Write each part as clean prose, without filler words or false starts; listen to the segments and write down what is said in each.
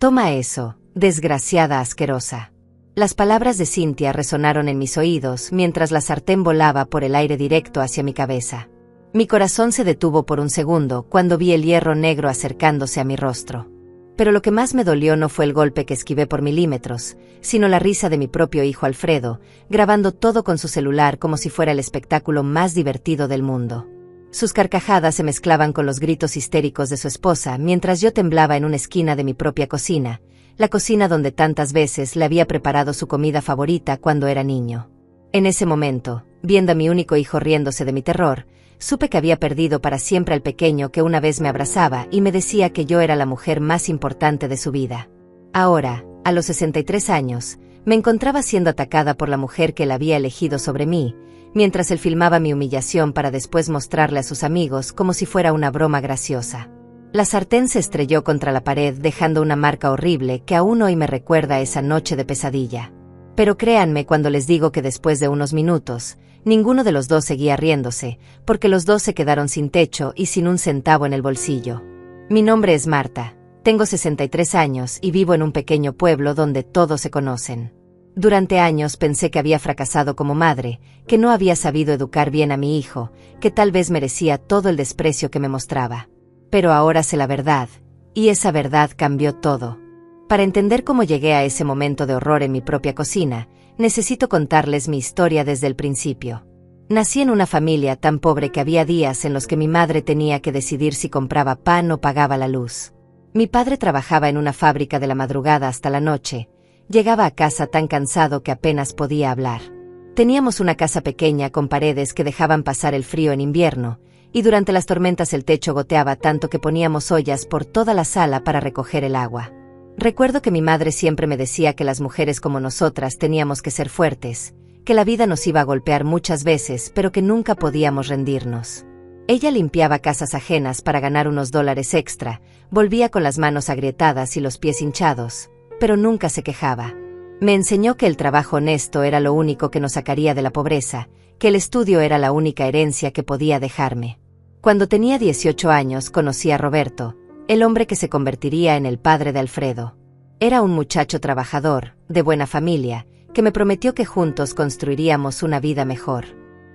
Toma eso, desgraciada asquerosa. Las palabras de Cynthia resonaron en mis oídos mientras la sartén volaba por el aire directo hacia mi cabeza. Mi corazón se detuvo por un segundo cuando vi el hierro negro acercándose a mi rostro. Pero lo que más me dolió no fue el golpe que esquivé por milímetros, sino la risa de mi propio hijo Alfredo, grabando todo con su celular como si fuera el espectáculo más divertido del mundo. Sus carcajadas se mezclaban con los gritos histéricos de su esposa mientras yo temblaba en una esquina de mi propia cocina, la cocina donde tantas veces le había preparado su comida favorita cuando era niño. En ese momento, viendo a mi único hijo riéndose de mi terror, supe que había perdido para siempre al pequeño que una vez me abrazaba y me decía que yo era la mujer más importante de su vida. Ahora, a los 63 años, me encontraba siendo atacada por la mujer que él había elegido sobre mí, mientras él filmaba mi humillación para después mostrarle a sus amigos como si fuera una broma graciosa. La sartén se estrelló contra la pared dejando una marca horrible que aún hoy me recuerda a esa noche de pesadilla. Pero créanme cuando les digo que después de unos minutos, ninguno de los dos seguía riéndose, porque los dos se quedaron sin techo y sin un centavo en el bolsillo. Mi nombre es Marta, tengo 63 años y vivo en un pequeño pueblo donde todos se conocen. Durante años pensé que había fracasado como madre, que no había sabido educar bien a mi hijo, que tal vez merecía todo el desprecio que me mostraba. Pero ahora sé la verdad, y esa verdad cambió todo. Para entender cómo llegué a ese momento de horror en mi propia cocina, necesito contarles mi historia desde el principio. Nací en una familia tan pobre que había días en los que mi madre tenía que decidir si compraba pan o pagaba la luz. Mi padre trabajaba en una fábrica de la madrugada hasta la noche. Llegaba a casa tan cansado que apenas podía hablar. Teníamos una casa pequeña con paredes que dejaban pasar el frío en invierno, y durante las tormentas el techo goteaba tanto que poníamos ollas por toda la sala para recoger el agua. Recuerdo que mi madre siempre me decía que las mujeres como nosotras teníamos que ser fuertes, que la vida nos iba a golpear muchas veces, pero que nunca podíamos rendirnos. Ella limpiaba casas ajenas para ganar unos dólares extra, volvía con las manos agrietadas y los pies hinchados, pero nunca se quejaba. Me enseñó que el trabajo honesto era lo único que nos sacaría de la pobreza, que el estudio era la única herencia que podía dejarme. Cuando tenía 18 años conocí a Roberto, el hombre que se convertiría en el padre de Alfredo. Era un muchacho trabajador, de buena familia, que me prometió que juntos construiríamos una vida mejor.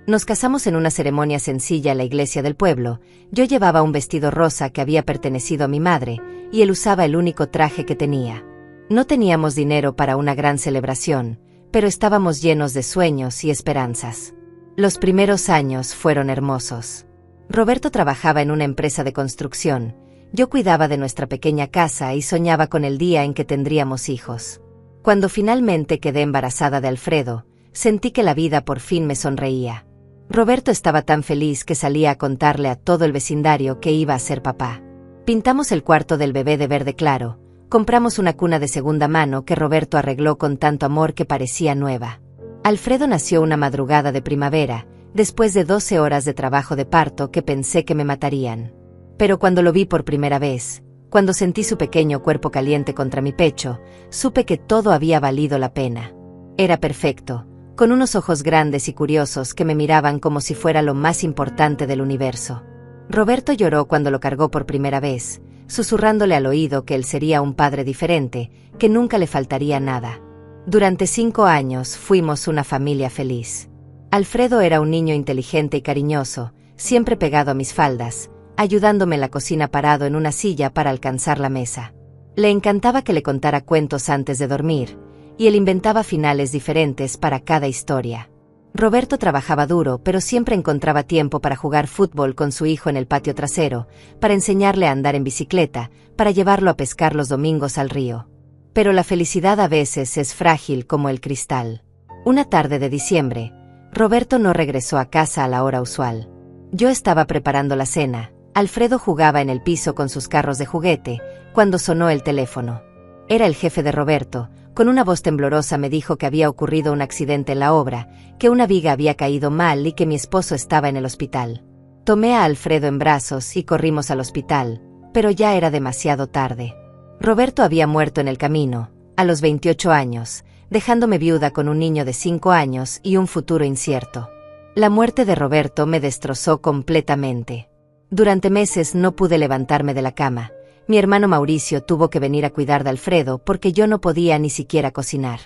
Nos casamos en una ceremonia sencilla en la iglesia del pueblo. Yo llevaba un vestido rosa que había pertenecido a mi madre, y él usaba el único traje que tenía. No teníamos dinero para una gran celebración, pero estábamos llenos de sueños y esperanzas. Los primeros años fueron hermosos. Roberto trabajaba en una empresa de construcción. Yo cuidaba de nuestra pequeña casa y soñaba con el día en que tendríamos hijos. Cuando finalmente quedé embarazada de Alfredo, sentí que la vida por fin me sonreía. Roberto estaba tan feliz que salía a contarle a todo el vecindario que iba a ser papá. Pintamos el cuarto del bebé de verde claro, compramos una cuna de segunda mano que Roberto arregló con tanto amor que parecía nueva. Alfredo nació una madrugada de primavera, después de 12 horas de trabajo de parto que pensé que me matarían. Pero cuando lo vi por primera vez, cuando sentí su pequeño cuerpo caliente contra mi pecho, supe que todo había valido la pena. Era perfecto, con unos ojos grandes y curiosos que me miraban como si fuera lo más importante del universo. Roberto lloró cuando lo cargó por primera vez, susurrándole al oído que él sería un padre diferente, que nunca le faltaría nada. Durante 5 años fuimos una familia feliz. Alfredo era un niño inteligente y cariñoso, siempre pegado a mis faldas, ayudándome en la cocina parado en una silla para alcanzar la mesa. Le encantaba que le contara cuentos antes de dormir, y él inventaba finales diferentes para cada historia. Roberto trabajaba duro, pero siempre encontraba tiempo para jugar fútbol con su hijo en el patio trasero, para enseñarle a andar en bicicleta, para llevarlo a pescar los domingos al río. Pero la felicidad a veces es frágil como el cristal. Una tarde de diciembre, Roberto no regresó a casa a la hora usual. Yo estaba preparando la cena. Alfredo jugaba en el piso con sus carros de juguete, cuando sonó el teléfono. Era el jefe de Roberto. Con una voz temblorosa me dijo que había ocurrido un accidente en la obra, que una viga había caído mal y que mi esposo estaba en el hospital. Tomé a Alfredo en brazos y corrimos al hospital, pero ya era demasiado tarde. Roberto había muerto en el camino, a los 28 años, dejándome viuda con un niño de 5 años y un futuro incierto. La muerte de Roberto me destrozó completamente. Durante meses no pude levantarme de la cama. Mi hermano Mauricio tuvo que venir a cuidar de Alfredo porque yo no podía ni siquiera cocinar.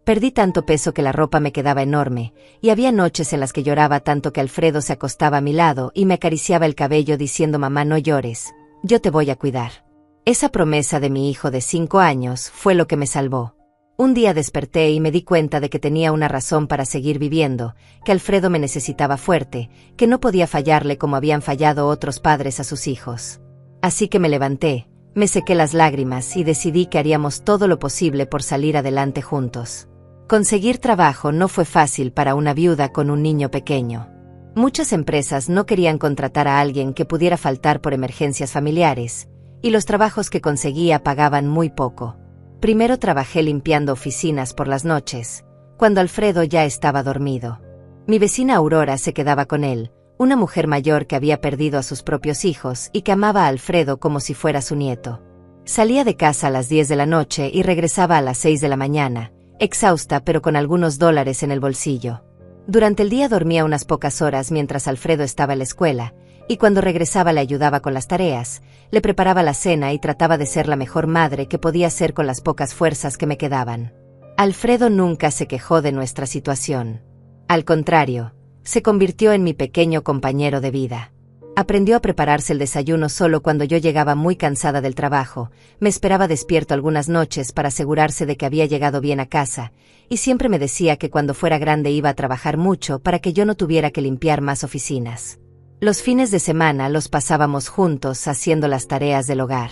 Perdí tanto peso que la ropa me quedaba enorme, y había noches en las que lloraba tanto que Alfredo se acostaba a mi lado y me acariciaba el cabello diciendo: mamá, no llores, yo te voy a cuidar. Esa promesa de mi hijo de 5 años fue lo que me salvó. Un día desperté y me di cuenta de que tenía una razón para seguir viviendo, que Alfredo me necesitaba fuerte, que no podía fallarle como habían fallado otros padres a sus hijos. Así que me levanté, me sequé las lágrimas y decidí que haríamos todo lo posible por salir adelante juntos. Conseguir trabajo no fue fácil para una viuda con un niño pequeño. Muchas empresas no querían contratar a alguien que pudiera faltar por emergencias familiares, y los trabajos que conseguía pagaban muy poco. Primero trabajé limpiando oficinas por las noches, cuando Alfredo ya estaba dormido. Mi vecina Aurora se quedaba con él, una mujer mayor que había perdido a sus propios hijos y que amaba a Alfredo como si fuera su nieto. Salía de casa a las 10 de la noche y regresaba a las 6 de la mañana, exhausta pero con algunos dólares en el bolsillo. Durante el día dormía unas pocas horas mientras Alfredo estaba en la escuela, y cuando regresaba le ayudaba con las tareas, le preparaba la cena y trataba de ser la mejor madre que podía ser con las pocas fuerzas que me quedaban. Alfredo nunca se quejó de nuestra situación. Al contrario, se convirtió en mi pequeño compañero de vida. Aprendió a prepararse el desayuno solo cuando yo llegaba muy cansada del trabajo, me esperaba despierto algunas noches para asegurarse de que había llegado bien a casa, y siempre me decía que cuando fuera grande iba a trabajar mucho para que yo no tuviera que limpiar más oficinas. Los fines de semana los pasábamos juntos haciendo las tareas del hogar.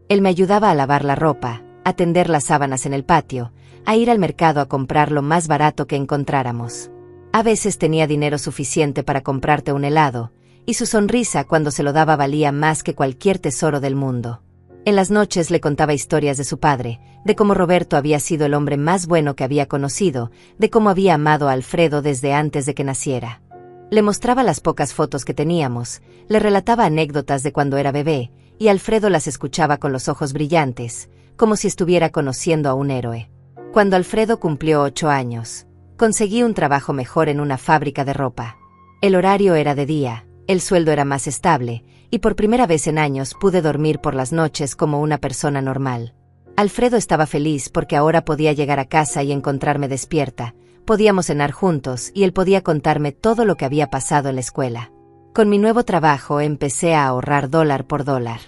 Él me ayudaba a lavar la ropa, a tender las sábanas en el patio, a ir al mercado a comprar lo más barato que encontráramos. A veces tenía dinero suficiente para comprarte un helado, y su sonrisa cuando se lo daba valía más que cualquier tesoro del mundo. En las noches le contaba historias de su padre, de cómo Roberto había sido el hombre más bueno que había conocido, de cómo había amado a Alfredo desde antes de que naciera. Le mostraba las pocas fotos que teníamos, le relataba anécdotas de cuando era bebé, y Alfredo las escuchaba con los ojos brillantes, como si estuviera conociendo a un héroe. Cuando Alfredo cumplió 8 años, conseguí un trabajo mejor en una fábrica de ropa. El horario era de día, el sueldo era más estable, y por primera vez en años pude dormir por las noches como una persona normal. Alfredo estaba feliz porque ahora podía llegar a casa y encontrarme despierta, podíamos cenar juntos y él podía contarme todo lo que había pasado en la escuela. Con mi nuevo trabajo empecé a ahorrar dólar por dólar.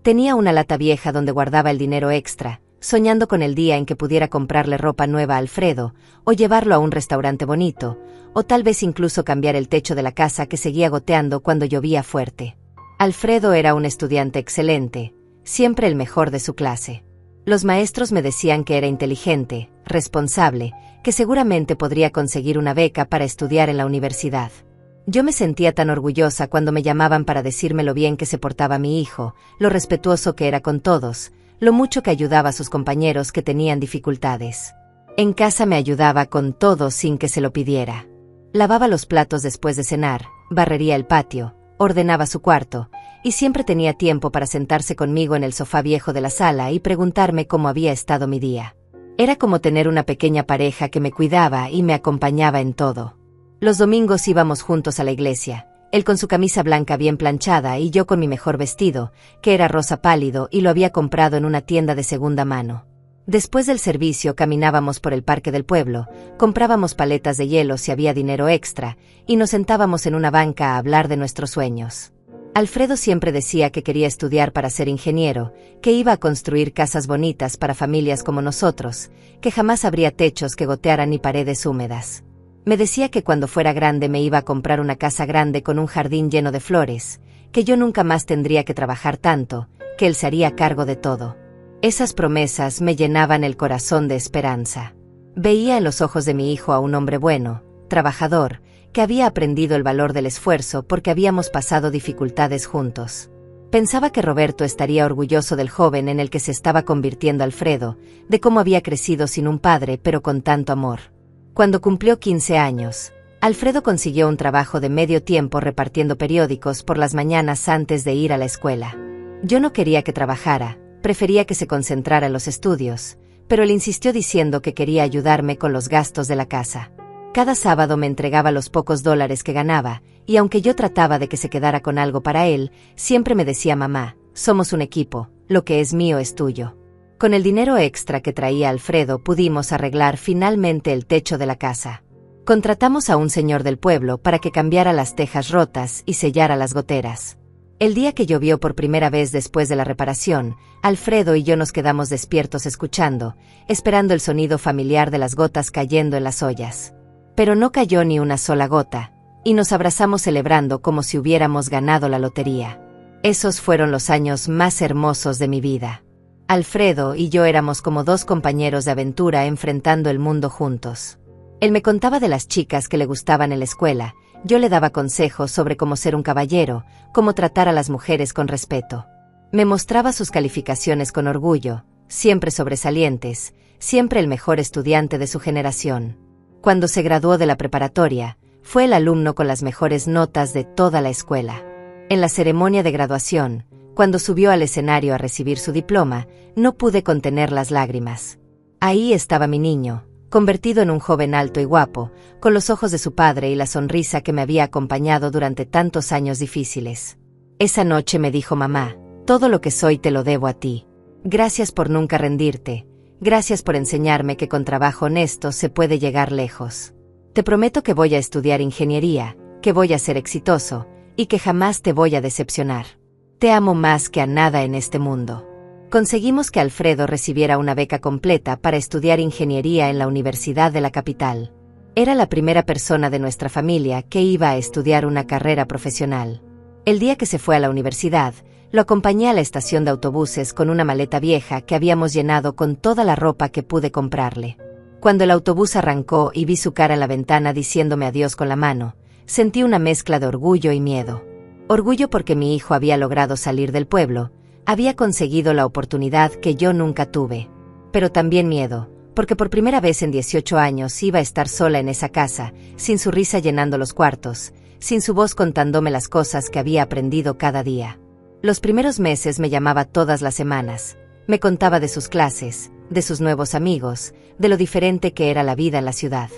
Tenía una lata vieja donde guardaba el dinero extra, soñando con el día en que pudiera comprarle ropa nueva a Alfredo, o llevarlo a un restaurante bonito, o tal vez incluso cambiar el techo de la casa que seguía goteando cuando llovía fuerte. Alfredo era un estudiante excelente, siempre el mejor de su clase. Los maestros me decían que era inteligente, responsable, que seguramente podría conseguir una beca para estudiar en la universidad. Yo me sentía tan orgullosa cuando me llamaban para decirme lo bien que se portaba mi hijo, lo respetuoso que era con todos, lo mucho que ayudaba a sus compañeros que tenían dificultades. En casa me ayudaba con todo sin que se lo pidiera. Lavaba los platos después de cenar, barrería el patio, ordenaba su cuarto, y siempre tenía tiempo para sentarse conmigo en el sofá viejo de la sala y preguntarme cómo había estado mi día. Era como tener una pequeña pareja que me cuidaba y me acompañaba en todo. Los domingos íbamos juntos a la iglesia, él con su camisa blanca bien planchada y yo con mi mejor vestido, que era rosa pálido y lo había comprado en una tienda de segunda mano. Después del servicio caminábamos por el parque del pueblo, comprábamos paletas de hielo si había dinero extra, y nos sentábamos en una banca a hablar de nuestros sueños. Alfredo siempre decía que quería estudiar para ser ingeniero, que iba a construir casas bonitas para familias como nosotros, que jamás habría techos que gotearan ni paredes húmedas. Me decía que cuando fuera grande me iba a comprar una casa grande con un jardín lleno de flores, que yo nunca más tendría que trabajar tanto, que él se haría cargo de todo. Esas promesas me llenaban el corazón de esperanza. Veía en los ojos de mi hijo a un hombre bueno, trabajador, que había aprendido el valor del esfuerzo porque habíamos pasado dificultades juntos. Pensaba que Roberto estaría orgulloso del joven en el que se estaba convirtiendo Alfredo, de cómo había crecido sin un padre pero con tanto amor. Cuando cumplió 15 años, Alfredo consiguió un trabajo de medio tiempo repartiendo periódicos por las mañanas antes de ir a la escuela. Yo no quería que trabajara, prefería que se concentrara en los estudios, pero él insistió diciendo que quería ayudarme con los gastos de la casa. Cada sábado me entregaba los pocos dólares que ganaba, y aunque yo trataba de que se quedara con algo para él, siempre me decía: mamá, somos un equipo, lo que es mío es tuyo. Con el dinero extra que traía Alfredo pudimos arreglar finalmente el techo de la casa. Contratamos a un señor del pueblo para que cambiara las tejas rotas y sellara las goteras. El día que llovió por primera vez después de la reparación, Alfredo y yo nos quedamos despiertos escuchando, esperando el sonido familiar de las gotas cayendo en las ollas. Pero no cayó ni una sola gota, y nos abrazamos celebrando como si hubiéramos ganado la lotería. Esos fueron los años más hermosos de mi vida. Alfredo y yo éramos como dos compañeros de aventura enfrentando el mundo juntos. Él me contaba de las chicas que le gustaban en la escuela, yo le daba consejos sobre cómo ser un caballero, cómo tratar a las mujeres con respeto. Me mostraba sus calificaciones con orgullo, siempre sobresalientes, siempre el mejor estudiante de su generación. Cuando se graduó de la preparatoria, fue el alumno con las mejores notas de toda la escuela. En la ceremonia de graduación, cuando subió al escenario a recibir su diploma, no pude contener las lágrimas. Ahí estaba mi niño, convertido en un joven alto y guapo, con los ojos de su padre y la sonrisa que me había acompañado durante tantos años difíciles. Esa noche me dijo mamá, todo lo que soy te lo debo a ti. Gracias por nunca rendirte, gracias por enseñarme que con trabajo honesto se puede llegar lejos. Te prometo que voy a estudiar ingeniería, que voy a ser exitoso, y que jamás te voy a decepcionar. Te amo más que a nada en este mundo. Conseguimos que Alfredo recibiera una beca completa para estudiar ingeniería en la Universidad de la capital. Era la primera persona de nuestra familia que iba a estudiar una carrera profesional. El día que se fue a la universidad, lo acompañé a la estación de autobuses con una maleta vieja que habíamos llenado con toda la ropa que pude comprarle. Cuando el autobús arrancó y vi su cara en la ventana diciéndome adiós con la mano, sentí una mezcla de orgullo y miedo. Orgullo porque mi hijo había logrado salir del pueblo, había conseguido la oportunidad que yo nunca tuve. Pero también miedo, porque por primera vez en 18 años iba a estar sola en esa casa, sin su risa llenando los cuartos, sin su voz contándome las cosas que había aprendido cada día. Los primeros meses me llamaba todas las semanas, me contaba de sus clases, de sus nuevos amigos, de lo diferente que era la vida en la ciudad.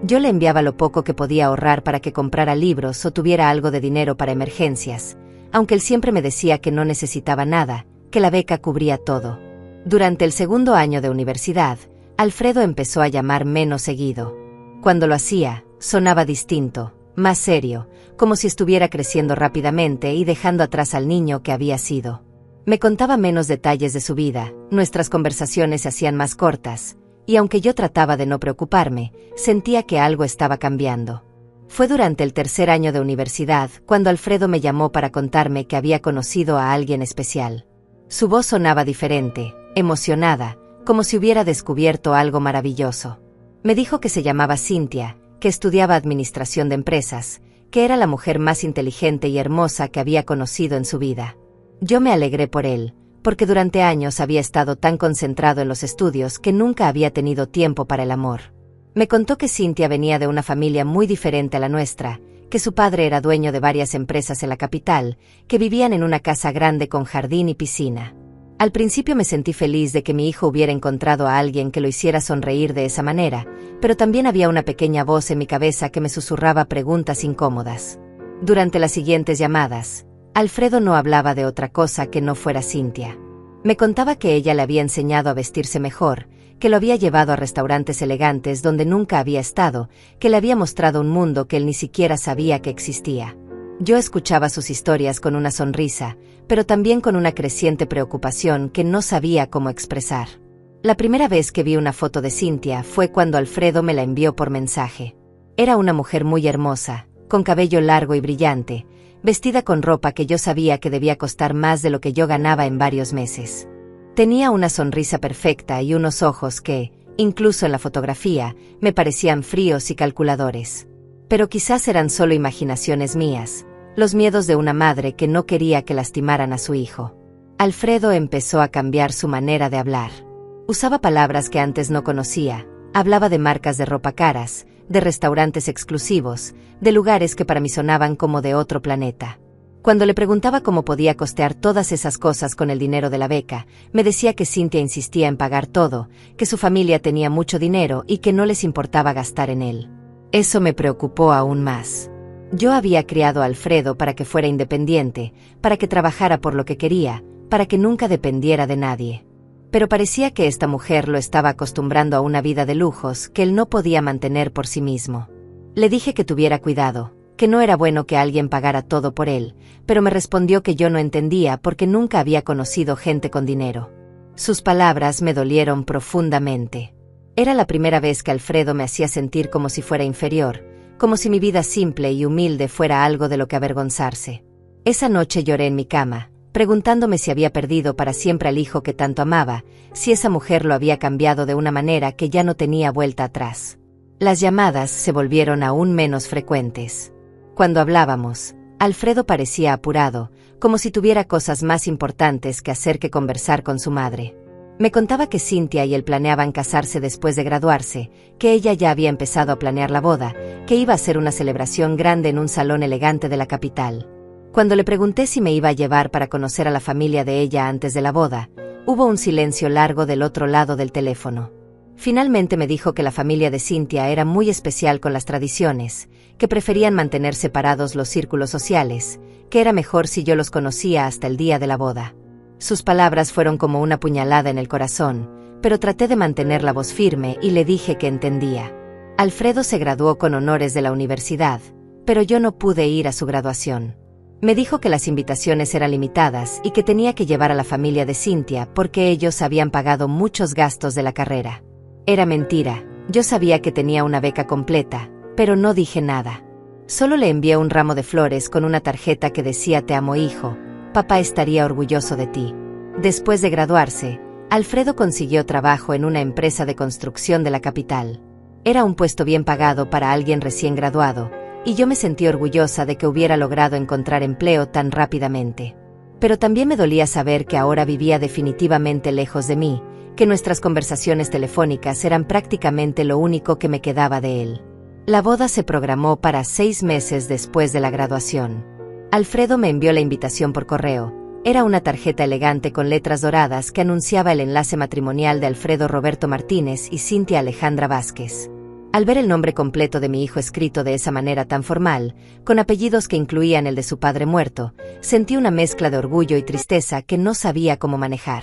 Yo le enviaba lo poco que podía ahorrar para que comprara libros o tuviera algo de dinero para emergencias, aunque él siempre me decía que no necesitaba nada, que la beca cubría todo. Durante el segundo año de universidad, Alfredo empezó a llamar menos seguido. Cuando lo hacía, sonaba distinto, más serio, como si estuviera creciendo rápidamente y dejando atrás al niño que había sido. Me contaba menos detalles de su vida, nuestras conversaciones se hacían más cortas, y aunque yo trataba de no preocuparme, sentía que algo estaba cambiando. Fue durante el tercer año de universidad cuando Alfredo me llamó para contarme que había conocido a alguien especial. Su voz sonaba diferente, emocionada, como si hubiera descubierto algo maravilloso. Me dijo que se llamaba Cynthia, que estudiaba administración de empresas, que era la mujer más inteligente y hermosa que había conocido en su vida. Yo me alegré por él, porque durante años había estado tan concentrado en los estudios que nunca había tenido tiempo para el amor. Me contó que Cynthia venía de una familia muy diferente a la nuestra, que su padre era dueño de varias empresas en la capital, que vivían en una casa grande con jardín y piscina. Al principio me sentí feliz de que mi hijo hubiera encontrado a alguien que lo hiciera sonreír de esa manera, pero también había una pequeña voz en mi cabeza que me susurraba preguntas incómodas. Durante las siguientes llamadas, Alfredo no hablaba de otra cosa que no fuera Cynthia. Me contaba que ella le había enseñado a vestirse mejor, que lo había llevado a restaurantes elegantes donde nunca había estado, que le había mostrado un mundo que él ni siquiera sabía que existía. Yo escuchaba sus historias con una sonrisa, pero también con una creciente preocupación que no sabía cómo expresar. La primera vez que vi una foto de Cynthia fue cuando Alfredo me la envió por mensaje. Era una mujer muy hermosa, con cabello largo y brillante, vestida con ropa que yo sabía que debía costar más de lo que yo ganaba en varios meses. Tenía una sonrisa perfecta y unos ojos que, incluso en la fotografía, me parecían fríos y calculadores. Pero quizás eran solo imaginaciones mías, los miedos de una madre que no quería que lastimaran a su hijo. Alfredo empezó a cambiar su manera de hablar. Usaba palabras que antes no conocía, hablaba de marcas de ropa caras, de restaurantes exclusivos, de lugares que para mí sonaban como de otro planeta. Cuando le preguntaba cómo podía costear todas esas cosas con el dinero de la beca, me decía que Cynthia insistía en pagar todo, que su familia tenía mucho dinero y que no les importaba gastar en él. Eso me preocupó aún más. Yo había criado a Alfredo para que fuera independiente, para que trabajara por lo que quería, para que nunca dependiera de nadie. Pero parecía que esta mujer lo estaba acostumbrando a una vida de lujos que él no podía mantener por sí mismo. Le dije que tuviera cuidado, que no era bueno que alguien pagara todo por él, pero me respondió que yo no entendía porque nunca había conocido gente con dinero. Sus palabras me dolieron profundamente. Era la primera vez que Alfredo me hacía sentir como si fuera inferior, como si mi vida simple y humilde fuera algo de lo que avergonzarse. Esa noche lloré en mi cama, preguntándome si había perdido para siempre al hijo que tanto amaba, si esa mujer lo había cambiado de una manera que ya no tenía vuelta atrás. Las llamadas se volvieron aún menos frecuentes. Cuando hablábamos, Alfredo parecía apurado, como si tuviera cosas más importantes que hacer que conversar con su madre. Me contaba que Cynthia y él planeaban casarse después de graduarse, que ella ya había empezado a planear la boda, que iba a ser una celebración grande en un salón elegante de la capital. Cuando le pregunté si me iba a llevar para conocer a la familia de ella antes de la boda, hubo un silencio largo del otro lado del teléfono. Finalmente me dijo que la familia de Cynthia era muy especial con las tradiciones, que preferían mantener separados los círculos sociales, que era mejor si yo los conocía hasta el día de la boda. Sus palabras fueron como una puñalada en el corazón, pero traté de mantener la voz firme y le dije que entendía. Alfredo se graduó con honores de la universidad, pero yo no pude ir a su graduación. Me dijo que las invitaciones eran limitadas y que tenía que llevar a la familia de Cynthia porque ellos habían pagado muchos gastos de la carrera. Era mentira, yo sabía que tenía una beca completa, pero no dije nada. Solo le envié un ramo de flores con una tarjeta que decía «Te amo, hijo, papá estaría orgulloso de ti». Después de graduarse, Alfredo consiguió trabajo en una empresa de construcción de la capital. Era un puesto bien pagado para alguien recién graduado, y yo me sentí orgullosa de que hubiera logrado encontrar empleo tan rápidamente. Pero también me dolía saber que ahora vivía definitivamente lejos de mí, que nuestras conversaciones telefónicas eran prácticamente lo único que me quedaba de él. La boda se programó para 6 meses después de la graduación. Alfredo me envió la invitación por correo. Era una tarjeta elegante con letras doradas que anunciaba el enlace matrimonial de Alfredo Roberto Martínez y Cynthia Alejandra Vázquez. Al ver el nombre completo de mi hijo escrito de esa manera tan formal, con apellidos que incluían el de su padre muerto, sentí una mezcla de orgullo y tristeza que no sabía cómo manejar.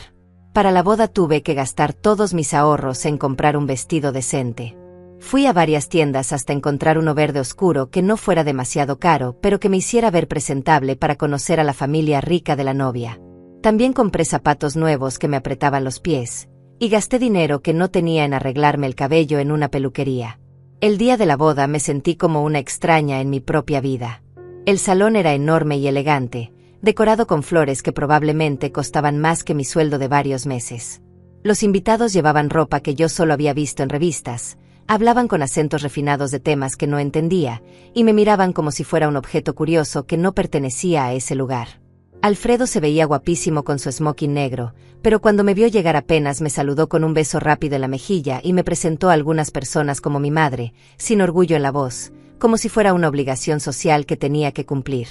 Para la boda tuve que gastar todos mis ahorros en comprar un vestido decente. Fui a varias tiendas hasta encontrar uno verde oscuro que no fuera demasiado caro, pero que me hiciera ver presentable para conocer a la familia rica de la novia. También compré zapatos nuevos que me apretaban los pies, y gasté dinero que no tenía en arreglarme el cabello en una peluquería. El día de la boda me sentí como una extraña en mi propia vida. El salón era enorme y elegante, decorado con flores que probablemente costaban más que mi sueldo de varios meses. Los invitados llevaban ropa que yo solo había visto en revistas, hablaban con acentos refinados de temas que no entendía, y me miraban como si fuera un objeto curioso que no pertenecía a ese lugar. Alfredo se veía guapísimo con su smoking negro, pero cuando me vio llegar apenas me saludó con un beso rápido en la mejilla y me presentó a algunas personas como mi madre, sin orgullo en la voz, como si fuera una obligación social que tenía que cumplir.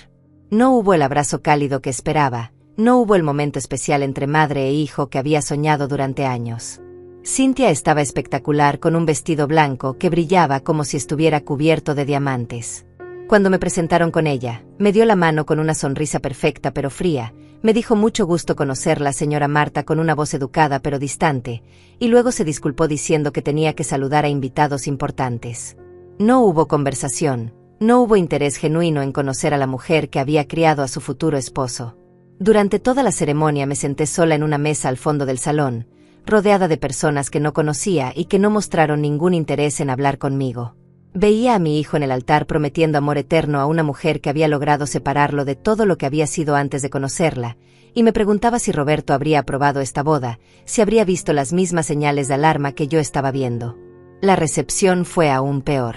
No hubo el abrazo cálido que esperaba, no hubo el momento especial entre madre e hijo que había soñado durante años. Cynthia estaba espectacular con un vestido blanco que brillaba como si estuviera cubierto de diamantes. Cuando me presentaron con ella, me dio la mano con una sonrisa perfecta pero fría, me dijo mucho gusto conocerla, señora Marta, con una voz educada pero distante, y luego se disculpó diciendo que tenía que saludar a invitados importantes. No hubo conversación, no hubo interés genuino en conocer a la mujer que había criado a su futuro esposo. Durante toda la ceremonia me senté sola en una mesa al fondo del salón, rodeada de personas que no conocía y que no mostraron ningún interés en hablar conmigo. Veía a mi hijo en el altar prometiendo amor eterno a una mujer que había logrado separarlo de todo lo que había sido antes de conocerla, y me preguntaba si Roberto habría aprobado esta boda, si habría visto las mismas señales de alarma que yo estaba viendo. La recepción fue aún peor.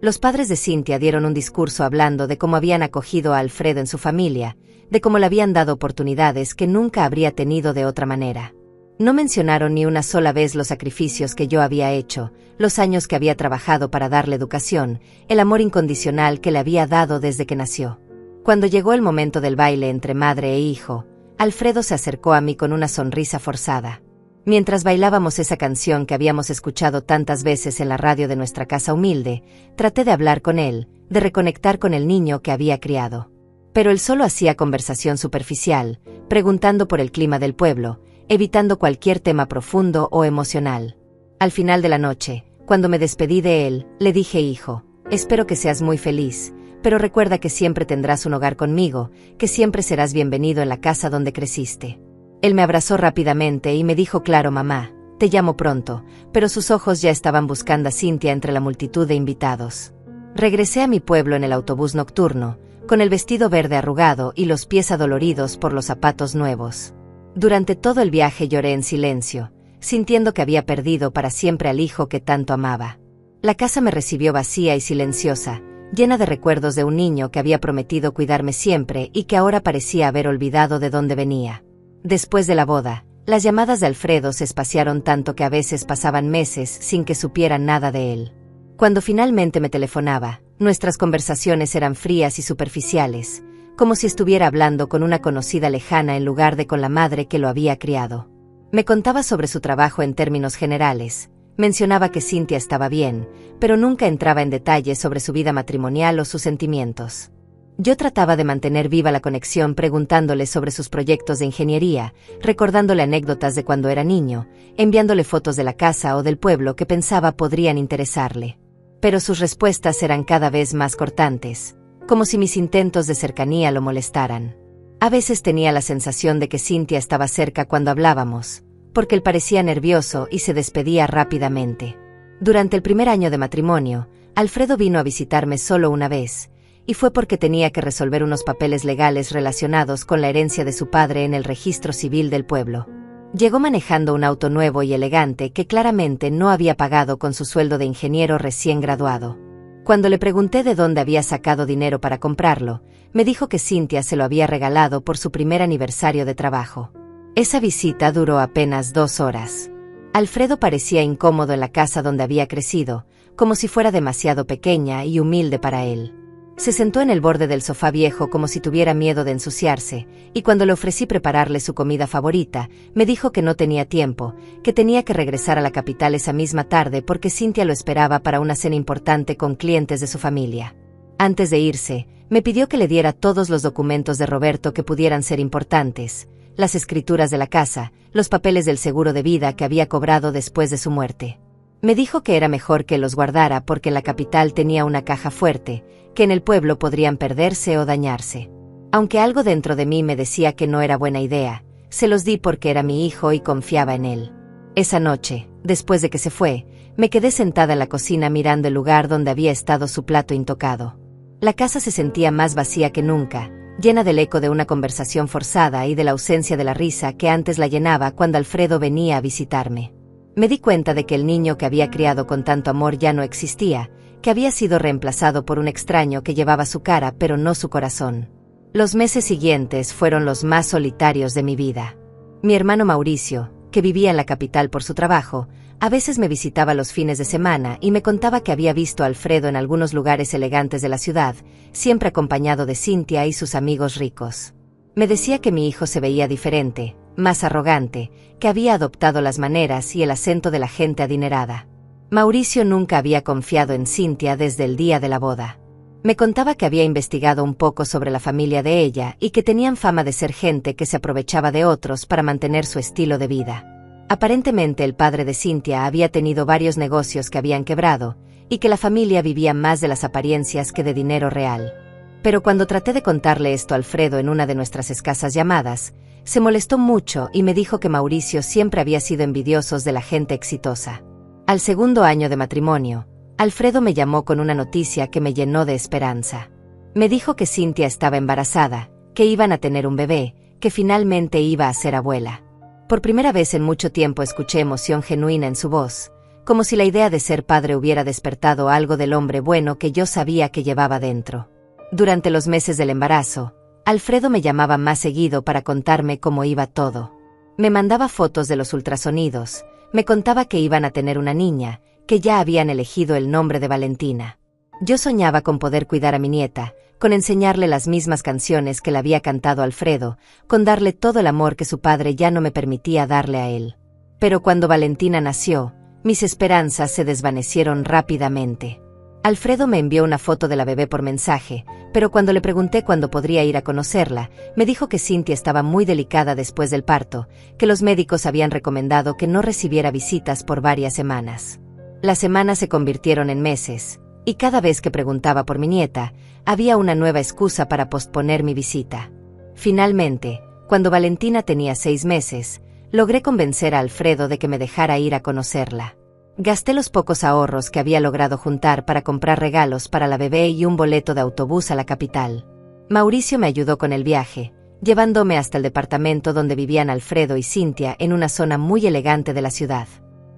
Los padres de Cynthia dieron un discurso hablando de cómo habían acogido a Alfredo en su familia, de cómo le habían dado oportunidades que nunca habría tenido de otra manera. No mencionaron ni una sola vez los sacrificios que yo había hecho, los años que había trabajado para darle educación, el amor incondicional que le había dado desde que nació. Cuando llegó el momento del baile entre madre e hijo, Alfredo se acercó a mí con una sonrisa forzada. Mientras bailábamos esa canción que habíamos escuchado tantas veces en la radio de nuestra casa humilde, traté de hablar con él, de reconectar con el niño que había criado. Pero él solo hacía conversación superficial, preguntando por el clima del pueblo, evitando cualquier tema profundo o emocional. Al final de la noche, cuando me despedí de él, le dije: hijo, espero que seas muy feliz, pero recuerda que siempre tendrás un hogar conmigo, que siempre serás bienvenido en la casa donde creciste. Él me abrazó rápidamente y me dijo: claro, mamá, te llamo pronto, pero sus ojos ya estaban buscando a Cynthia entre la multitud de invitados. Regresé a mi pueblo en el autobús nocturno, con el vestido verde arrugado y los pies adoloridos por los zapatos nuevos. Durante todo el viaje lloré en silencio, sintiendo que había perdido para siempre al hijo que tanto amaba. La casa me recibió vacía y silenciosa, llena de recuerdos de un niño que había prometido cuidarme siempre y que ahora parecía haber olvidado de dónde venía. Después de la boda, las llamadas de Alfredo se espaciaron tanto que a veces pasaban meses sin que supiera nada de él. Cuando finalmente me telefonaba, nuestras conversaciones eran frías y superficiales, como si estuviera hablando con una conocida lejana en lugar de con la madre que lo había criado. Me contaba sobre su trabajo en términos generales, mencionaba que Cynthia estaba bien, pero nunca entraba en detalles sobre su vida matrimonial o sus sentimientos. Yo trataba de mantener viva la conexión preguntándole sobre sus proyectos de ingeniería, recordándole anécdotas de cuando era niño, enviándole fotos de la casa o del pueblo que pensaba podrían interesarle. Pero sus respuestas eran cada vez más cortantes, como si mis intentos de cercanía lo molestaran. A veces tenía la sensación de que Cynthia estaba cerca cuando hablábamos, porque él parecía nervioso y se despedía rápidamente. Durante el primer año de matrimonio, Alfredo vino a visitarme solo una vez, y fue porque tenía que resolver unos papeles legales relacionados con la herencia de su padre en el registro civil del pueblo. Llegó manejando un auto nuevo y elegante que claramente no había pagado con su sueldo de ingeniero recién graduado. Cuando le pregunté de dónde había sacado dinero para comprarlo, me dijo que Cynthia se lo había regalado por su primer aniversario de trabajo. Esa visita duró apenas 2 horas. Alfredo parecía incómodo en la casa donde había crecido, como si fuera demasiado pequeña y humilde para él. Se sentó en el borde del sofá viejo como si tuviera miedo de ensuciarse, y cuando le ofrecí prepararle su comida favorita, me dijo que no tenía tiempo, que tenía que regresar a la capital esa misma tarde porque Cynthia lo esperaba para una cena importante con clientes de su familia. Antes de irse, me pidió que le diera todos los documentos de Roberto que pudieran ser importantes, las escrituras de la casa, los papeles del seguro de vida que había cobrado después de su muerte. Me dijo que era mejor que los guardara porque en la capital tenía una caja fuerte, que en el pueblo podrían perderse o dañarse. Aunque algo dentro de mí me decía que no era buena idea, se los di porque era mi hijo y confiaba en él. Esa noche, después de que se fue, me quedé sentada en la cocina mirando el lugar donde había estado su plato intocado. La casa se sentía más vacía que nunca, llena del eco de una conversación forzada y de la ausencia de la risa que antes la llenaba cuando Alfredo venía a visitarme. Me di cuenta de que el niño que había criado con tanto amor ya no existía, que había sido reemplazado por un extraño que llevaba su cara pero no su corazón. Los meses siguientes fueron los más solitarios de mi vida. Mi hermano Mauricio, que vivía en la capital por su trabajo, a veces me visitaba los fines de semana y me contaba que había visto a Alfredo en algunos lugares elegantes de la ciudad, siempre acompañado de Cynthia y sus amigos ricos. Me decía que mi hijo se veía diferente, más arrogante, que había adoptado las maneras y el acento de la gente adinerada. Mauricio nunca había confiado en Cynthia desde el día de la boda. Me contaba que había investigado un poco sobre la familia de ella y que tenían fama de ser gente que se aprovechaba de otros para mantener su estilo de vida. Aparentemente el padre de Cynthia había tenido varios negocios que habían quebrado, y que la familia vivía más de las apariencias que de dinero real. Pero cuando traté de contarle esto a Alfredo en una de nuestras escasas llamadas, se molestó mucho y me dijo que Mauricio siempre había sido envidioso de la gente exitosa. Al segundo año de matrimonio, Alfredo me llamó con una noticia que me llenó de esperanza. Me dijo que Cynthia estaba embarazada, que iban a tener un bebé, que finalmente iba a ser abuela. Por primera vez en mucho tiempo escuché emoción genuina en su voz, como si la idea de ser padre hubiera despertado algo del hombre bueno que yo sabía que llevaba dentro. Durante los meses del embarazo, Alfredo me llamaba más seguido para contarme cómo iba todo. Me mandaba fotos de los ultrasonidos, me contaba que iban a tener una niña, que ya habían elegido el nombre de Valentina. Yo soñaba con poder cuidar a mi nieta, con enseñarle las mismas canciones que le había cantado Alfredo, con darle todo el amor que su padre ya no me permitía darle a él. Pero cuando Valentina nació, mis esperanzas se desvanecieron rápidamente. Alfredo me envió una foto de la bebé por mensaje, pero cuando le pregunté cuándo podría ir a conocerla, me dijo que Cynthia estaba muy delicada después del parto, que los médicos habían recomendado que no recibiera visitas por varias semanas. Las semanas se convirtieron en meses, y cada vez que preguntaba por mi nieta, había una nueva excusa para posponer mi visita. Finalmente, cuando Valentina tenía 6 meses, logré convencer a Alfredo de que me dejara ir a conocerla. Gasté los pocos ahorros que había logrado juntar para comprar regalos para la bebé y un boleto de autobús a la capital. Mauricio me ayudó con el viaje, llevándome hasta el departamento donde vivían Alfredo y Cynthia en una zona muy elegante de la ciudad.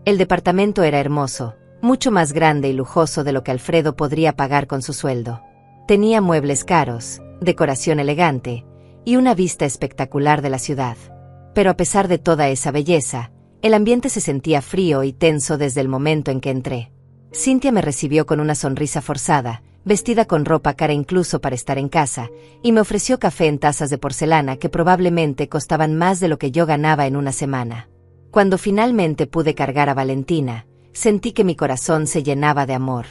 El departamento era hermoso, mucho más grande y lujoso de lo que Alfredo podría pagar con su sueldo. Tenía muebles caros, decoración elegante y una vista espectacular de la ciudad. Pero a pesar de toda esa belleza, el ambiente se sentía frío y tenso desde el momento en que entré. Cynthia me recibió con una sonrisa forzada, vestida con ropa cara incluso para estar en casa, y me ofreció café en tazas de porcelana que probablemente costaban más de lo que yo ganaba en una semana. Cuando finalmente pude cargar a Valentina, sentí que mi corazón se llenaba de amor.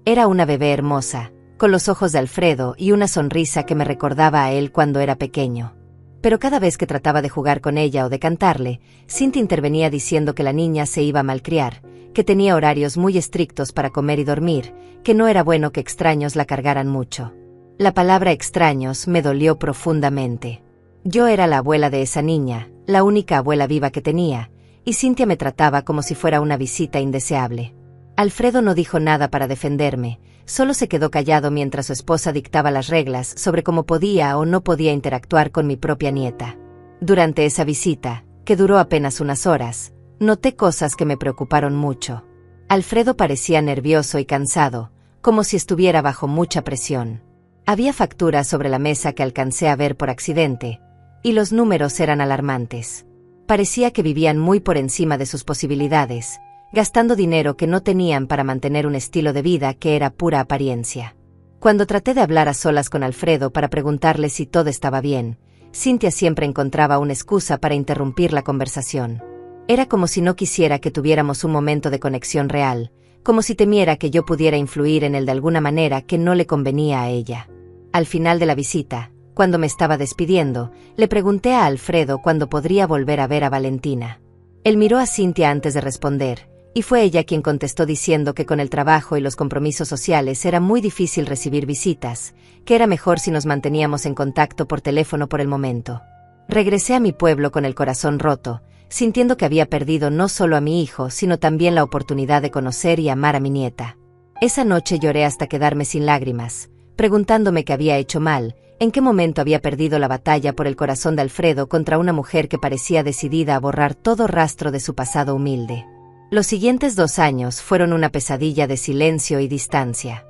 Era una bebé hermosa, con los ojos de Alfredo y una sonrisa que me recordaba a él cuando era pequeño. Pero cada vez que trataba de jugar con ella o de cantarle, Cynthia intervenía diciendo que la niña se iba a malcriar, que tenía horarios muy estrictos para comer y dormir, que no era bueno que extraños la cargaran mucho. La palabra extraños me dolió profundamente. Yo era la abuela de esa niña, la única abuela viva que tenía, y Cynthia me trataba como si fuera una visita indeseable. Alfredo no dijo nada para defenderme, solo se quedó callado mientras su esposa dictaba las reglas sobre cómo podía o no podía interactuar con mi propia nieta. Durante esa visita, que duró apenas unas horas, noté cosas que me preocuparon mucho. Alfredo parecía nervioso y cansado, como si estuviera bajo mucha presión. Había facturas sobre la mesa que alcancé a ver por accidente, y los números eran alarmantes. Parecía que vivían muy por encima de sus posibilidades, gastando dinero que no tenían para mantener un estilo de vida que era pura apariencia. Cuando traté de hablar a solas con Alfredo para preguntarle si todo estaba bien, Cynthia siempre encontraba una excusa para interrumpir la conversación. Era como si no quisiera que tuviéramos un momento de conexión real, como si temiera que yo pudiera influir en él de alguna manera que no le convenía a ella. Al final de la visita, cuando me estaba despidiendo, le pregunté a Alfredo cuándo podría volver a ver a Valentina. Él miró a Cynthia antes de responder, y fue ella quien contestó diciendo que con el trabajo y los compromisos sociales era muy difícil recibir visitas, que era mejor si nos manteníamos en contacto por teléfono por el momento. Regresé a mi pueblo con el corazón roto, sintiendo que había perdido no solo a mi hijo, sino también la oportunidad de conocer y amar a mi nieta. Esa noche lloré hasta quedarme sin lágrimas, preguntándome qué había hecho mal, en qué momento había perdido la batalla por el corazón de Alfredo contra una mujer que parecía decidida a borrar todo rastro de su pasado humilde. Los siguientes 2 años fueron una pesadilla de silencio y distancia.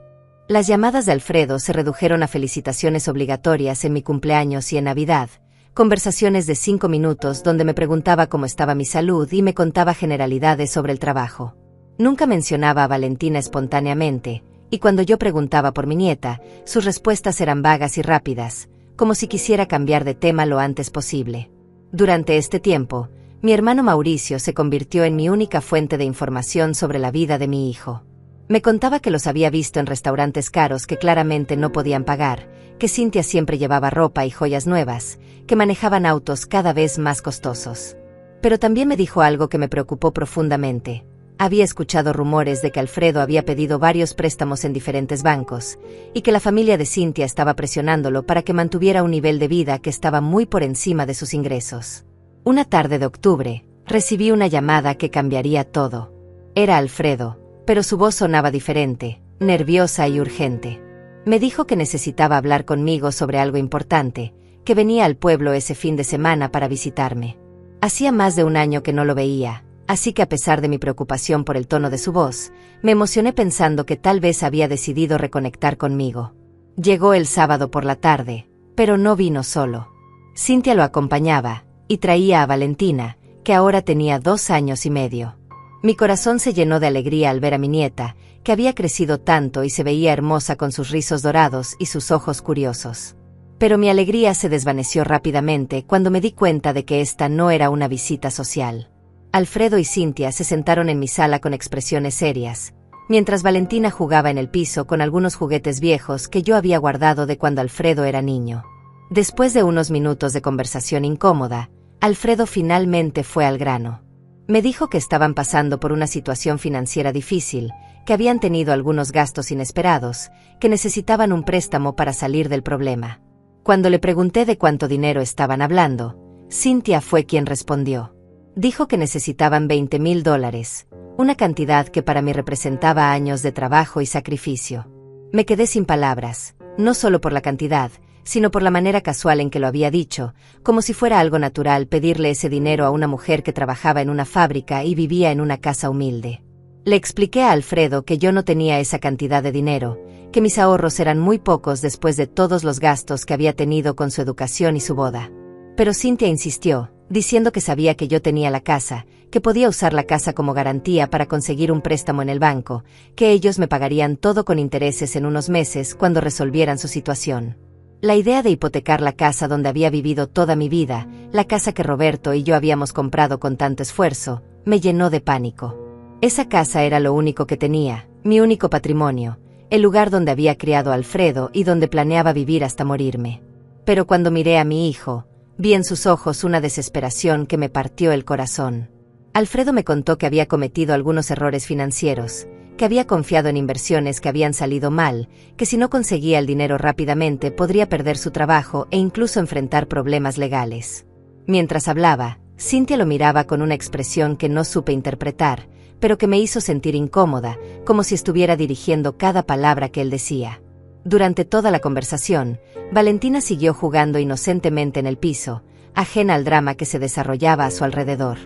Las llamadas de Alfredo se redujeron a felicitaciones obligatorias en mi cumpleaños y en Navidad, conversaciones de 5 minutos donde me preguntaba cómo estaba mi salud y me contaba generalidades sobre el trabajo. Nunca mencionaba a Valentina espontáneamente, y cuando yo preguntaba por mi nieta, sus respuestas eran vagas y rápidas, como si quisiera cambiar de tema lo antes posible. Durante este tiempo, mi hermano Mauricio se convirtió en mi única fuente de información sobre la vida de mi hijo. Me contaba que los había visto en restaurantes caros que claramente no podían pagar, que Cynthia siempre llevaba ropa y joyas nuevas, que manejaban autos cada vez más costosos. Pero también me dijo algo que me preocupó profundamente. Había escuchado rumores de que Alfredo había pedido varios préstamos en diferentes bancos, y que la familia de Cynthia estaba presionándolo para que mantuviera un nivel de vida que estaba muy por encima de sus ingresos. Una tarde de octubre, recibí una llamada que cambiaría todo. Era Alfredo, pero su voz sonaba diferente, nerviosa y urgente. Me dijo que necesitaba hablar conmigo sobre algo importante, que venía al pueblo ese fin de semana para visitarme. Hacía más de un año que no lo veía, así que a pesar de mi preocupación por el tono de su voz, me emocioné pensando que tal vez había decidido reconectar conmigo. Llegó el sábado por la tarde, pero no vino solo. Cynthia lo acompañaba, y traía a Valentina, que ahora tenía 2 años y medio. Mi corazón se llenó de alegría al ver a mi nieta, que había crecido tanto y se veía hermosa con sus rizos dorados y sus ojos curiosos. Pero mi alegría se desvaneció rápidamente cuando me di cuenta de que esta no era una visita social. Alfredo y Cynthia se sentaron en mi sala con expresiones serias, mientras Valentina jugaba en el piso con algunos juguetes viejos que yo había guardado de cuando Alfredo era niño. Después de unos minutos de conversación incómoda, Alfredo finalmente fue al grano. Me dijo que estaban pasando por una situación financiera difícil, que habían tenido algunos gastos inesperados, que necesitaban un préstamo para salir del problema. Cuando le pregunté de cuánto dinero estaban hablando, Cynthia fue quien respondió. Dijo que necesitaban $20,000, una cantidad que para mí representaba años de trabajo y sacrificio. Me quedé sin palabras, no solo por la cantidad, sino por la manera casual en que lo había dicho, como si fuera algo natural pedirle ese dinero a una mujer que trabajaba en una fábrica y vivía en una casa humilde. Le expliqué a Alfredo que yo no tenía esa cantidad de dinero, que mis ahorros eran muy pocos después de todos los gastos que había tenido con su educación y su boda. Pero Cynthia insistió, diciendo que sabía que yo tenía la casa, que podía usar la casa como garantía para conseguir un préstamo en el banco, que ellos me pagarían todo con intereses en unos meses cuando resolvieran su situación. La idea de hipotecar la casa donde había vivido toda mi vida, la casa que Roberto y yo habíamos comprado con tanto esfuerzo, me llenó de pánico. Esa casa era lo único que tenía, mi único patrimonio, el lugar donde había criado a Alfredo y donde planeaba vivir hasta morirme. Pero cuando miré a mi hijo, vi en sus ojos una desesperación que me partió el corazón. Alfredo me contó que había cometido algunos errores financieros, que había confiado en inversiones que habían salido mal, que si no conseguía el dinero rápidamente podría perder su trabajo e incluso enfrentar problemas legales. Mientras hablaba, Cynthia lo miraba con una expresión que no supe interpretar, pero que me hizo sentir incómoda, como si estuviera dirigiendo cada palabra que él decía. Durante toda la conversación, Valentina siguió jugando inocentemente en el piso, ajena al drama que se desarrollaba a su alrededor.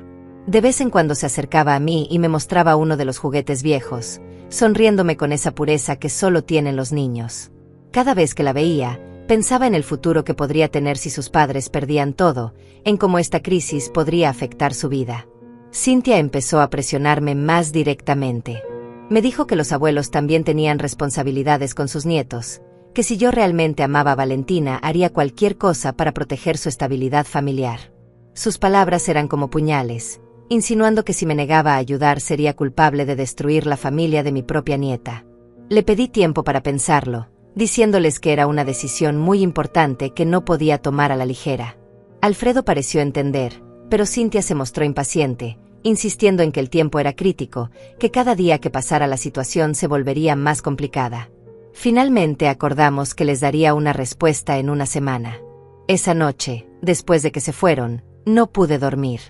De vez en cuando se acercaba a mí y me mostraba uno de los juguetes viejos, sonriéndome con esa pureza que solo tienen los niños. Cada vez que la veía, pensaba en el futuro que podría tener si sus padres perdían todo, en cómo esta crisis podría afectar su vida. Cynthia empezó a presionarme más directamente. Me dijo que los abuelos también tenían responsabilidades con sus nietos, que si yo realmente amaba a Valentina haría cualquier cosa para proteger su estabilidad familiar. Sus palabras eran como puñales, insinuando que si me negaba a ayudar sería culpable de destruir la familia de mi propia nieta. Le pedí tiempo para pensarlo, diciéndoles que era una decisión muy importante que no podía tomar a la ligera. Alfredo pareció entender, pero Cynthia se mostró impaciente, insistiendo en que el tiempo era crítico, que cada día que pasara la situación se volvería más complicada. Finalmente acordamos que les daría una respuesta en una semana. Esa noche, después de que se fueron, no pude dormir.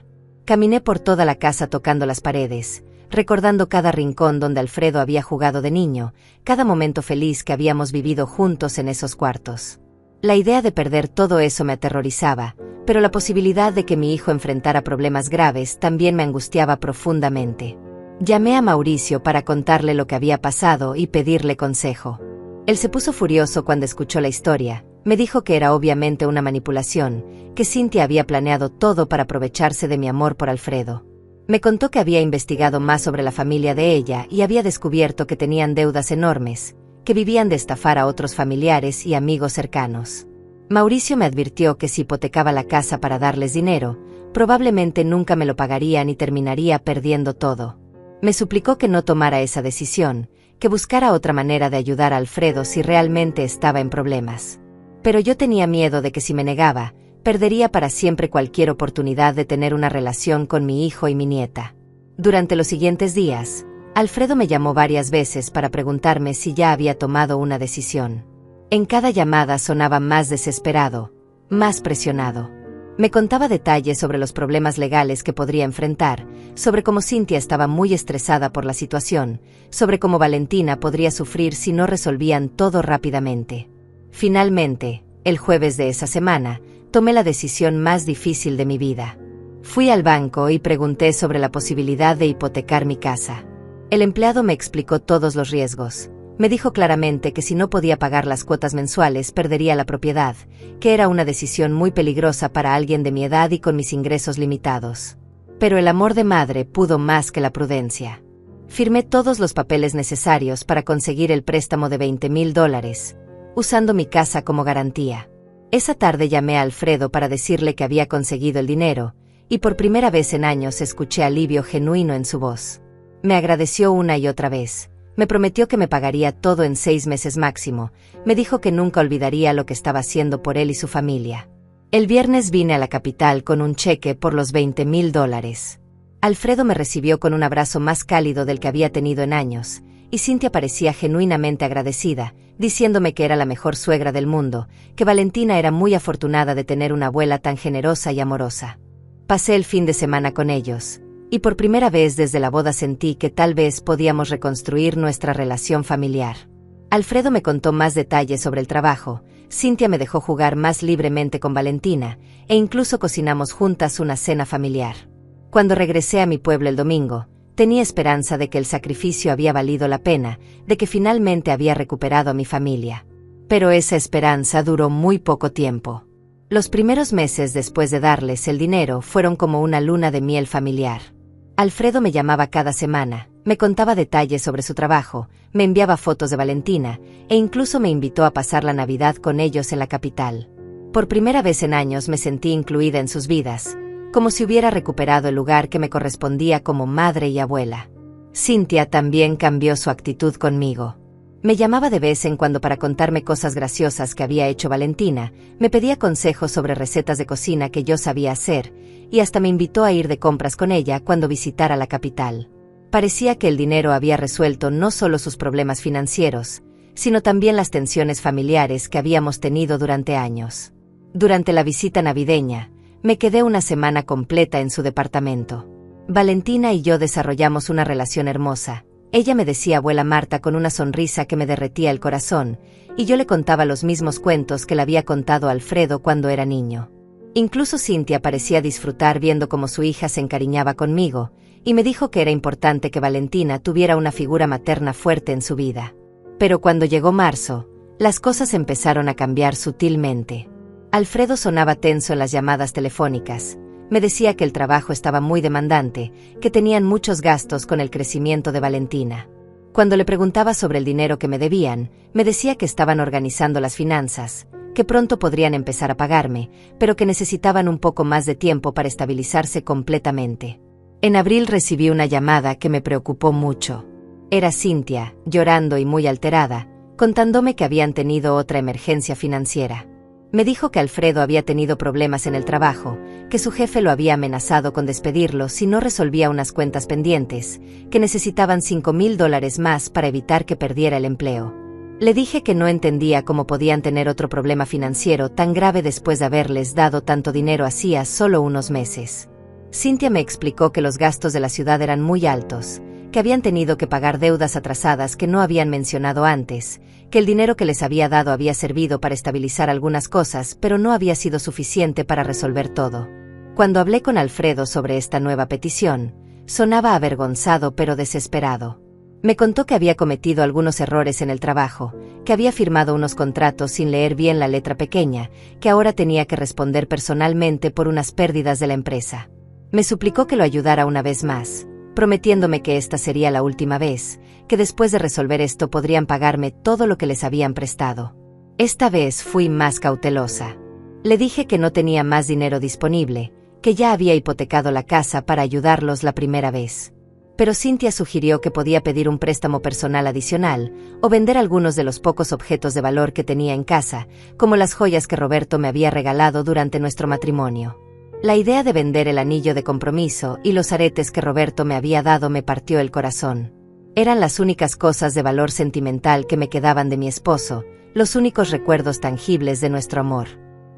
Caminé por toda la casa tocando las paredes, recordando cada rincón donde Alfredo había jugado de niño, cada momento feliz que habíamos vivido juntos en esos cuartos. La idea de perder todo eso me aterrorizaba, pero la posibilidad de que mi hijo enfrentara problemas graves también me angustiaba profundamente. Llamé a Mauricio para contarle lo que había pasado y pedirle consejo. Él se puso furioso cuando escuchó la historia. Me dijo que era obviamente una manipulación, que Cynthia había planeado todo para aprovecharse de mi amor por Alfredo. Me contó que había investigado más sobre la familia de ella y había descubierto que tenían deudas enormes, que vivían de estafar a otros familiares y amigos cercanos. Mauricio me advirtió que si hipotecaba la casa para darles dinero, probablemente nunca me lo pagarían y terminaría perdiendo todo. Me suplicó que no tomara esa decisión, que buscara otra manera de ayudar a Alfredo si realmente estaba en problemas. Pero yo tenía miedo de que si me negaba, perdería para siempre cualquier oportunidad de tener una relación con mi hijo y mi nieta. Durante los siguientes días, Alfredo me llamó varias veces para preguntarme si ya había tomado una decisión. En cada llamada sonaba más desesperado, más presionado. Me contaba detalles sobre los problemas legales que podría enfrentar, sobre cómo Cynthia estaba muy estresada por la situación, sobre cómo Valentina podría sufrir si no resolvían todo rápidamente. Finalmente, el jueves de esa semana, tomé la decisión más difícil de mi vida. Fui al banco y pregunté sobre la posibilidad de hipotecar mi casa. El empleado me explicó todos los riesgos. Me dijo claramente que si no podía pagar las cuotas mensuales perdería la propiedad, que era una decisión muy peligrosa para alguien de mi edad y con mis ingresos limitados. Pero el amor de madre pudo más que la prudencia. Firmé todos los papeles necesarios para conseguir el préstamo de $20,000, usando mi casa como garantía. Esa tarde llamé a Alfredo para decirle que había conseguido el dinero, y por primera vez en años escuché alivio genuino en su voz. Me agradeció una y otra vez. Me prometió que me pagaría todo en 6 meses máximo. Me dijo que nunca olvidaría lo que estaba haciendo por él y su familia. El viernes vine a la capital con un cheque por los $20,000. Alfredo me recibió con un abrazo más cálido del que había tenido en años, y Cintia parecía genuinamente agradecida, diciéndome que era la mejor suegra del mundo, que Valentina era muy afortunada de tener una abuela tan generosa y amorosa. Pasé el fin de semana con ellos, y por primera vez desde la boda sentí que tal vez podíamos reconstruir nuestra relación familiar. Alfredo me contó más detalles sobre el trabajo, Cintia me dejó jugar más libremente con Valentina, e incluso cocinamos juntas una cena familiar. Cuando regresé a mi pueblo el domingo, tenía esperanza de que el sacrificio había valido la pena, de que finalmente había recuperado a mi familia. Pero esa esperanza duró muy poco tiempo. Los primeros meses después de darles el dinero fueron como una luna de miel familiar. Alfredo me llamaba cada semana, me contaba detalles sobre su trabajo, me enviaba fotos de Valentina, e incluso me invitó a pasar la Navidad con ellos en la capital. Por primera vez en años me sentí incluida en sus vidas, como si hubiera recuperado el lugar que me correspondía como madre y abuela. Cintia también cambió su actitud conmigo. Me llamaba de vez en cuando para contarme cosas graciosas que había hecho Valentina, me pedía consejos sobre recetas de cocina que yo sabía hacer, y hasta me invitó a ir de compras con ella cuando visitara la capital. Parecía que el dinero había resuelto no solo sus problemas financieros, sino también las tensiones familiares que habíamos tenido durante años. Durante la visita navideña, me quedé una semana completa en su departamento. Valentina y yo desarrollamos una relación hermosa. Ella me decía abuela Marta con una sonrisa que me derretía el corazón, y yo le contaba los mismos cuentos que le había contado a Alfredo cuando era niño. Incluso Cintia parecía disfrutar viendo cómo su hija se encariñaba conmigo, y me dijo que era importante que Valentina tuviera una figura materna fuerte en su vida. Pero cuando llegó marzo, las cosas empezaron a cambiar sutilmente. Alfredo sonaba tenso en las llamadas telefónicas. Me decía que el trabajo estaba muy demandante, que tenían muchos gastos con el crecimiento de Valentina. Cuando le preguntaba sobre el dinero que me debían, me decía que estaban organizando las finanzas, que pronto podrían empezar a pagarme, pero que necesitaban un poco más de tiempo para estabilizarse completamente. En abril recibí una llamada que me preocupó mucho. Era Cintia, llorando y muy alterada, contándome que habían tenido otra emergencia financiera. Me dijo que Alfredo había tenido problemas en el trabajo, que su jefe lo había amenazado con despedirlo si no resolvía unas cuentas pendientes, que necesitaban $5,000 más para evitar que perdiera el empleo. Le dije que no entendía cómo podían tener otro problema financiero tan grave después de haberles dado tanto dinero hacía solo unos meses. Cintia me explicó que los gastos de la ciudad eran muy altos, que habían tenido que pagar deudas atrasadas que no habían mencionado antes, que el dinero que les había dado había servido para estabilizar algunas cosas, pero no había sido suficiente para resolver todo. Cuando hablé con Alfredo sobre esta nueva petición, sonaba avergonzado pero desesperado. Me contó que había cometido algunos errores en el trabajo, que había firmado unos contratos sin leer bien la letra pequeña, que ahora tenía que responder personalmente por unas pérdidas de la empresa. Me suplicó que lo ayudara una vez más, prometiéndome que esta sería la última vez, que después de resolver esto podrían pagarme todo lo que les habían prestado. Esta vez fui más cautelosa. Le dije que no tenía más dinero disponible, que ya había hipotecado la casa para ayudarlos la primera vez. Pero Cintia sugirió que podía pedir un préstamo personal adicional, o vender algunos de los pocos objetos de valor que tenía en casa, como las joyas que Roberto me había regalado durante nuestro matrimonio. La idea de vender el anillo de compromiso y los aretes que Roberto me había dado me partió el corazón. Eran las únicas cosas de valor sentimental que me quedaban de mi esposo, los únicos recuerdos tangibles de nuestro amor.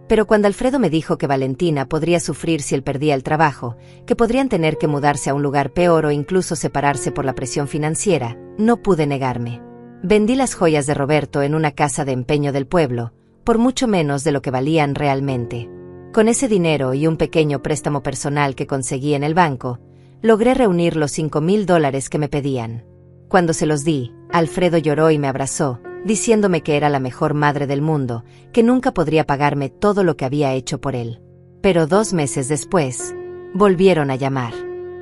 Pero cuando Alfredo me dijo que Valentina podría sufrir si él perdía el trabajo, que podrían tener que mudarse a un lugar peor o incluso separarse por la presión financiera, no pude negarme. Vendí las joyas de Roberto en una casa de empeño del pueblo, por mucho menos de lo que valían realmente. Con ese dinero y un pequeño préstamo personal que conseguí en el banco, logré reunir los $5,000 que me pedían. Cuando se los di, Alfredo lloró y me abrazó, diciéndome que era la mejor madre del mundo, que nunca podría pagarme todo lo que había hecho por él. Pero 2 meses después, volvieron a llamar.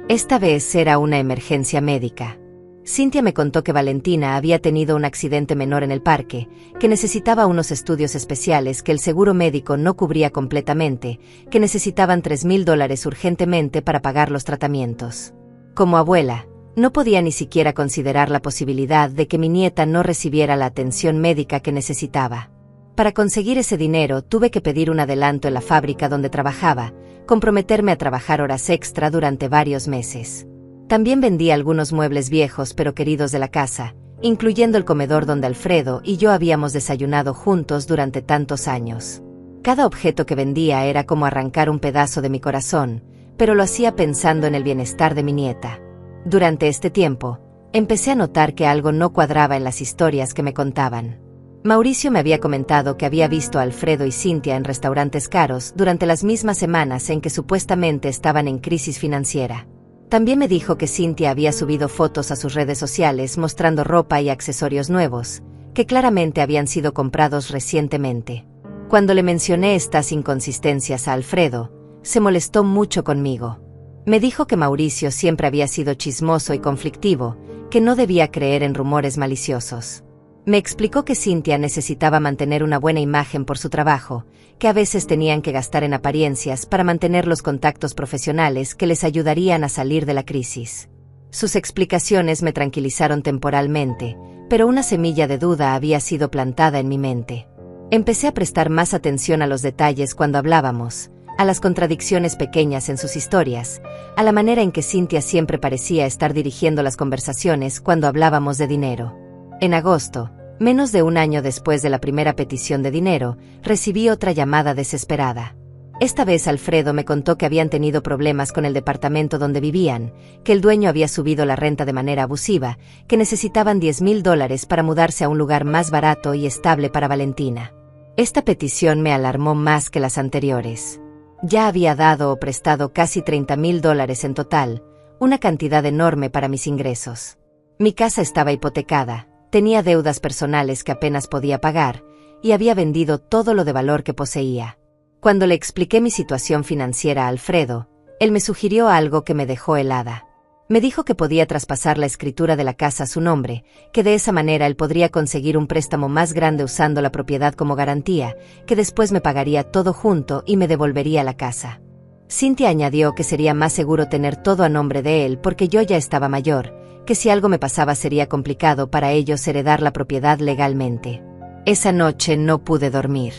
Esta vez era una emergencia médica. Cintia me contó que Valentina había tenido un accidente menor en el parque, que necesitaba unos estudios especiales que el seguro médico no cubría completamente, que necesitaban $3,000 urgentemente para pagar los tratamientos. Como abuela, No podía ni siquiera considerar la posibilidad de que mi nieta no recibiera la atención médica que necesitaba. Para conseguir ese dinero tuve que pedir un adelanto en la fábrica donde trabajaba, comprometerme a trabajar horas extra durante varios meses. También vendí algunos muebles viejos pero queridos de la casa, incluyendo el comedor donde Alfredo y yo habíamos desayunado juntos durante tantos años. Cada objeto que vendía era como arrancar un pedazo de mi corazón, pero lo hacía pensando en el bienestar de mi nieta. Durante este tiempo, empecé a notar que algo no cuadraba en las historias que me contaban. Mauricio me había comentado que había visto a Alfredo y Cynthia en restaurantes caros durante las mismas semanas en que supuestamente estaban en crisis financiera. También me dijo que Cynthia había subido fotos a sus redes sociales mostrando ropa y accesorios nuevos, que claramente habían sido comprados recientemente. Cuando le mencioné estas inconsistencias a Alfredo, se molestó mucho conmigo. Me dijo que Mauricio siempre había sido chismoso y conflictivo, que no debía creer en rumores maliciosos. Me explicó que Cynthia necesitaba mantener una buena imagen por su trabajo, que a veces tenían que gastar en apariencias para mantener los contactos profesionales que les ayudarían a salir de la crisis. Sus explicaciones me tranquilizaron temporalmente, pero una semilla de duda había sido plantada en mi mente. Empecé a prestar más atención a los detalles cuando hablábamos, a las contradicciones pequeñas en sus historias, a la manera en que Cynthia siempre parecía estar dirigiendo las conversaciones cuando hablábamos de dinero. En agosto, menos de un año después de la primera petición de dinero, recibí otra llamada desesperada. Esta vez Alfredo me contó que habían tenido problemas con el departamento donde vivían, que el dueño había subido la renta de manera abusiva, que necesitaban $10,000 para mudarse a un lugar más barato y estable para Valentina. Esta petición me alarmó más que las anteriores. Ya había dado o prestado casi $30,000 en total, una cantidad enorme para mis ingresos. Mi casa estaba hipotecada, tenía deudas personales que apenas podía pagar, y había vendido todo lo de valor que poseía. Cuando le expliqué mi situación financiera a Alfredo, él me sugirió algo que me dejó helada. Me dijo que podía traspasar la escritura de la casa a su nombre, que de esa manera él podría conseguir un préstamo más grande usando la propiedad como garantía, que después me pagaría todo junto y me devolvería la casa. Cynthia añadió que sería más seguro tener todo a nombre de él porque yo ya estaba mayor, que si algo me pasaba sería complicado para ellos heredar la propiedad legalmente. Esa noche no pude dormir.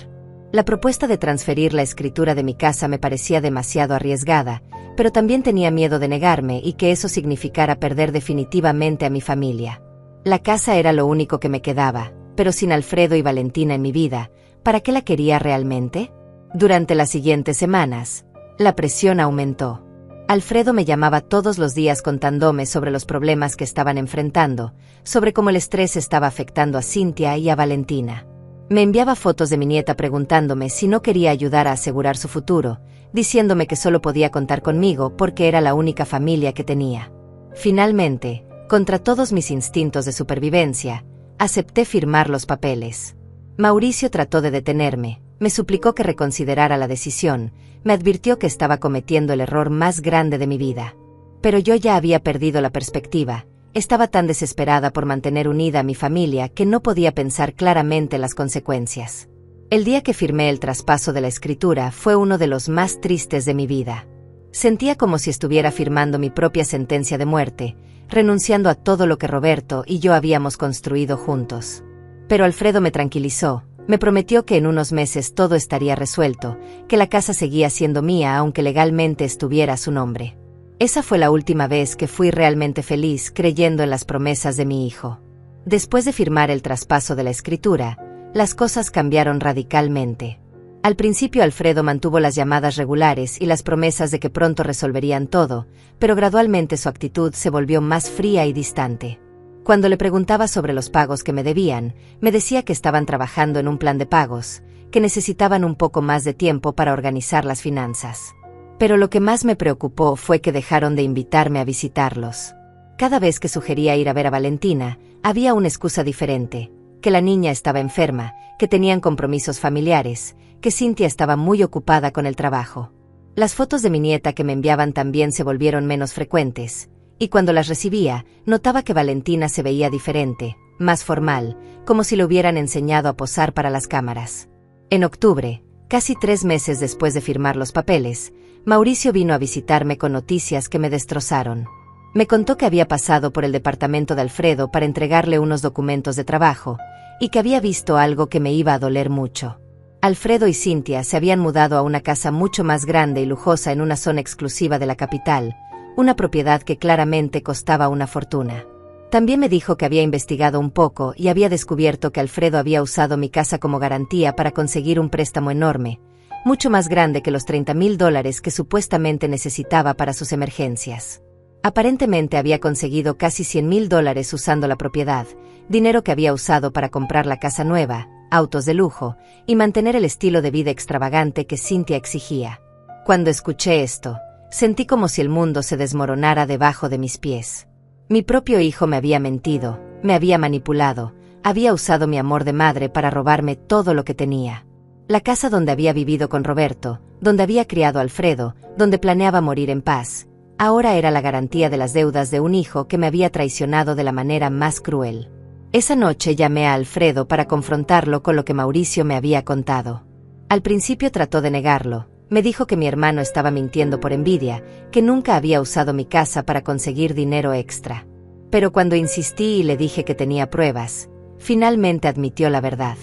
La propuesta de transferir la escritura de mi casa me parecía demasiado arriesgada, pero también tenía miedo de negarme y que eso significara perder definitivamente a mi familia. La casa era lo único que me quedaba, pero sin Alfredo y Valentina en mi vida, ¿para qué la quería realmente? Durante las siguientes semanas, la presión aumentó. Alfredo me llamaba todos los días contándome sobre los problemas que estaban enfrentando, sobre cómo el estrés estaba afectando a Cynthia y a Valentina. Me enviaba fotos de mi nieta preguntándome si no quería ayudar a asegurar su futuro, diciéndome que solo podía contar conmigo porque era la única familia que tenía. Finalmente, contra todos mis instintos de supervivencia, acepté firmar los papeles. Mauricio trató de detenerme, me suplicó que reconsiderara la decisión, me advirtió que estaba cometiendo el error más grande de mi vida. Pero yo ya había perdido la perspectiva. Estaba tan desesperada por mantener unida a mi familia que no podía pensar claramente las consecuencias. El día que firmé el traspaso de la escritura fue uno de los más tristes de mi vida. Sentía como si estuviera firmando mi propia sentencia de muerte, renunciando a todo lo que Roberto y yo habíamos construido juntos. Pero Alfredo me tranquilizó, me prometió que en unos meses todo estaría resuelto, que la casa seguía siendo mía aunque legalmente estuviera a su nombre. Esa fue la última vez que fui realmente feliz creyendo en las promesas de mi hijo. Después de firmar el traspaso de la escritura, las cosas cambiaron radicalmente. Al principio Alfredo mantuvo las llamadas regulares y las promesas de que pronto resolverían todo, pero gradualmente su actitud se volvió más fría y distante. Cuando le preguntaba sobre los pagos que me debían, me decía que estaban trabajando en un plan de pagos, que necesitaban un poco más de tiempo para organizar las finanzas. Pero lo que más me preocupó fue que dejaron de invitarme a visitarlos. Cada vez que sugería ir a ver a Valentina, había una excusa diferente, que la niña estaba enferma, que tenían compromisos familiares, que Cynthia estaba muy ocupada con el trabajo. Las fotos de mi nieta que me enviaban también se volvieron menos frecuentes, y cuando las recibía, notaba que Valentina se veía diferente, más formal, como si le hubieran enseñado a posar para las cámaras. En octubre, casi 3 meses después de firmar los papeles, Mauricio vino a visitarme con noticias que me destrozaron. Me contó que había pasado por el departamento de Alfredo para entregarle unos documentos de trabajo, y que había visto algo que me iba a doler mucho. Alfredo y Cynthia se habían mudado a una casa mucho más grande y lujosa en una zona exclusiva de la capital, una propiedad que claramente costaba una fortuna. También me dijo que había investigado un poco y había descubierto que Alfredo había usado mi casa como garantía para conseguir un préstamo enorme, mucho más grande que los $30,000 que supuestamente necesitaba para sus emergencias. Aparentemente había conseguido casi $100,000 usando la propiedad, dinero que había usado para comprar la casa nueva, autos de lujo, y mantener el estilo de vida extravagante que Cynthia exigía. Cuando escuché esto, sentí como si el mundo se desmoronara debajo de mis pies. Mi propio hijo me había mentido, me había manipulado, había usado mi amor de madre para robarme todo lo que tenía. La casa donde había vivido con Roberto, donde había criado a Alfredo, donde planeaba morir en paz, ahora era la garantía de las deudas de un hijo que me había traicionado de la manera más cruel. Esa noche llamé a Alfredo para confrontarlo con lo que Mauricio me había contado. Al principio trató de negarlo, me dijo que mi hermano estaba mintiendo por envidia, que nunca había usado mi casa para conseguir dinero extra. Pero cuando insistí y le dije que tenía pruebas, finalmente admitió la verdad.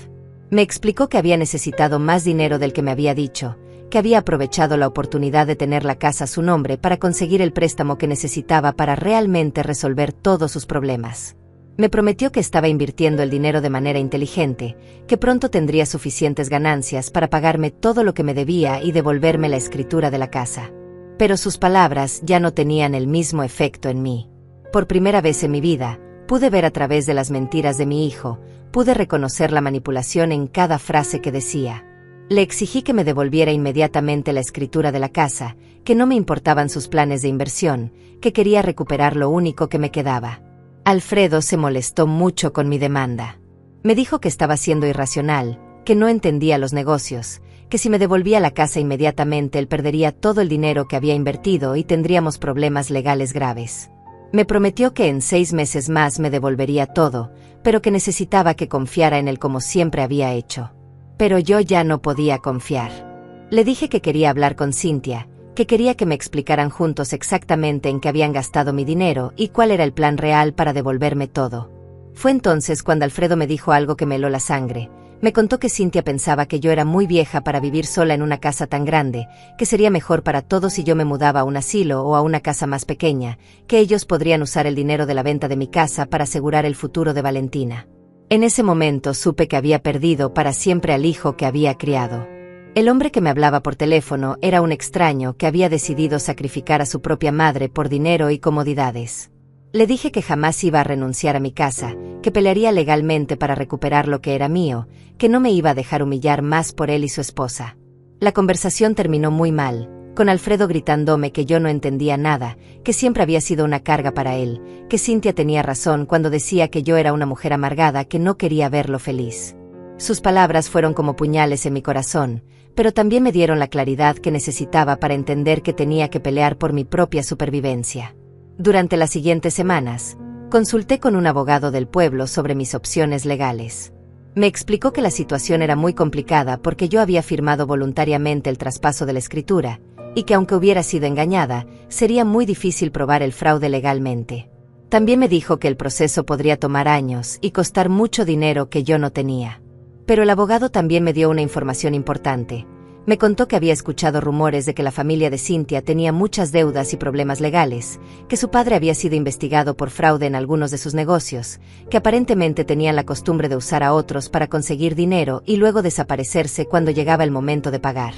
Me explicó que había necesitado más dinero del que me había dicho, que había aprovechado la oportunidad de tener la casa a su nombre para conseguir el préstamo que necesitaba para realmente resolver todos sus problemas. Me prometió que estaba invirtiendo el dinero de manera inteligente, que pronto tendría suficientes ganancias para pagarme todo lo que me debía y devolverme la escritura de la casa. Pero sus palabras ya no tenían el mismo efecto en mí. Por primera vez en mi vida, pude ver a través de las mentiras de mi hijo, pude reconocer la manipulación en cada frase que decía. Le exigí que me devolviera inmediatamente la escritura de la casa, que no me importaban sus planes de inversión, que quería recuperar lo único que me quedaba. Alfredo se molestó mucho con mi demanda. Me dijo que estaba siendo irracional, que no entendía los negocios, que si me devolvía la casa inmediatamente él perdería todo el dinero que había invertido y tendríamos problemas legales graves. Me prometió que en 6 meses más me devolvería todo, pero que necesitaba que confiara en él como siempre había hecho. Pero yo ya no podía confiar. Le dije que quería hablar con Cynthia, que quería que me explicaran juntos exactamente en qué habían gastado mi dinero y cuál era el plan real para devolverme todo. Fue entonces cuando Alfredo me dijo algo que me heló la sangre. Me contó que Cynthia pensaba que yo era muy vieja para vivir sola en una casa tan grande, que sería mejor para todos si yo me mudaba a un asilo o a una casa más pequeña, que ellos podrían usar el dinero de la venta de mi casa para asegurar el futuro de Valentina. En ese momento supe que había perdido para siempre al hijo que había criado. El hombre que me hablaba por teléfono era un extraño que había decidido sacrificar a su propia madre por dinero y comodidades. Le dije que jamás iba a renunciar a mi casa, que pelearía legalmente para recuperar lo que era mío, que no me iba a dejar humillar más por él y su esposa. La conversación terminó muy mal, con Alfredo gritándome que yo no entendía nada, que siempre había sido una carga para él, que Cynthia tenía razón cuando decía que yo era una mujer amargada que no quería verlo feliz. Sus palabras fueron como puñales en mi corazón, pero también me dieron la claridad que necesitaba para entender que tenía que pelear por mi propia supervivencia. Durante las siguientes semanas, consulté con un abogado del pueblo sobre mis opciones legales. Me explicó que la situación era muy complicada porque yo había firmado voluntariamente el traspaso de la escritura, y que aunque hubiera sido engañada, sería muy difícil probar el fraude legalmente. También me dijo que el proceso podría tomar años y costar mucho dinero que yo no tenía. Pero el abogado también me dio una información importante. Me contó que había escuchado rumores de que la familia de Cynthia tenía muchas deudas y problemas legales, que su padre había sido investigado por fraude en algunos de sus negocios, que aparentemente tenían la costumbre de usar a otros para conseguir dinero y luego desaparecerse cuando llegaba el momento de pagar.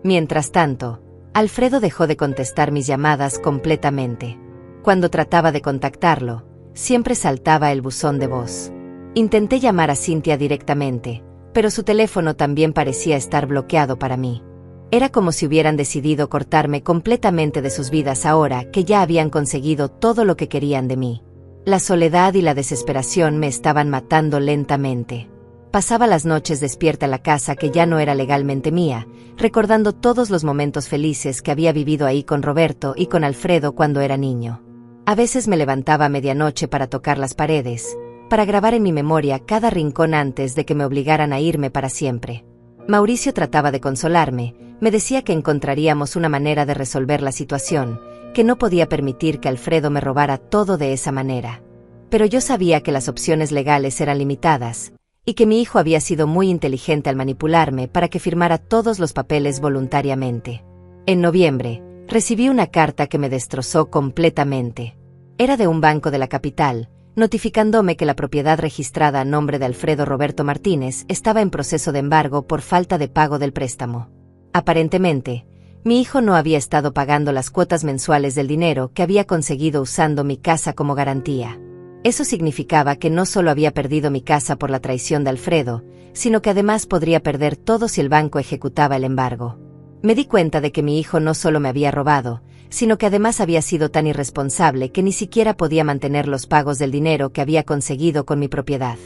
Mientras tanto, Alfredo dejó de contestar mis llamadas completamente. Cuando trataba de contactarlo, siempre saltaba el buzón de voz. Intenté llamar a Cynthia directamente, pero su teléfono también parecía estar bloqueado para mí. Era como si hubieran decidido cortarme completamente de sus vidas ahora que ya habían conseguido todo lo que querían de mí. La soledad y la desesperación me estaban matando lentamente. Pasaba las noches despierta en la casa que ya no era legalmente mía, recordando todos los momentos felices que había vivido ahí con Roberto y con Alfredo cuando era niño. A veces me levantaba a medianoche para tocar las paredes, para grabar en mi memoria cada rincón antes de que me obligaran a irme para siempre. Mauricio trataba de consolarme, me decía que encontraríamos una manera de resolver la situación, que no podía permitir que Alfredo me robara todo de esa manera. Pero yo sabía que las opciones legales eran limitadas, y que mi hijo había sido muy inteligente al manipularme para que firmara todos los papeles voluntariamente. En noviembre, recibí una carta que me destrozó completamente. Era de un banco de la capital, notificándome que la propiedad registrada a nombre de Alfredo Roberto Martínez estaba en proceso de embargo por falta de pago del préstamo. Aparentemente, mi hijo no había estado pagando las cuotas mensuales del dinero que había conseguido usando mi casa como garantía. Eso significaba que no solo había perdido mi casa por la traición de Alfredo, sino que además podría perder todo si el banco ejecutaba el embargo. Me di cuenta de que mi hijo no solo me había robado, sino que además había sido tan irresponsable que ni siquiera podía mantener los pagos del dinero que había conseguido con mi propiedad.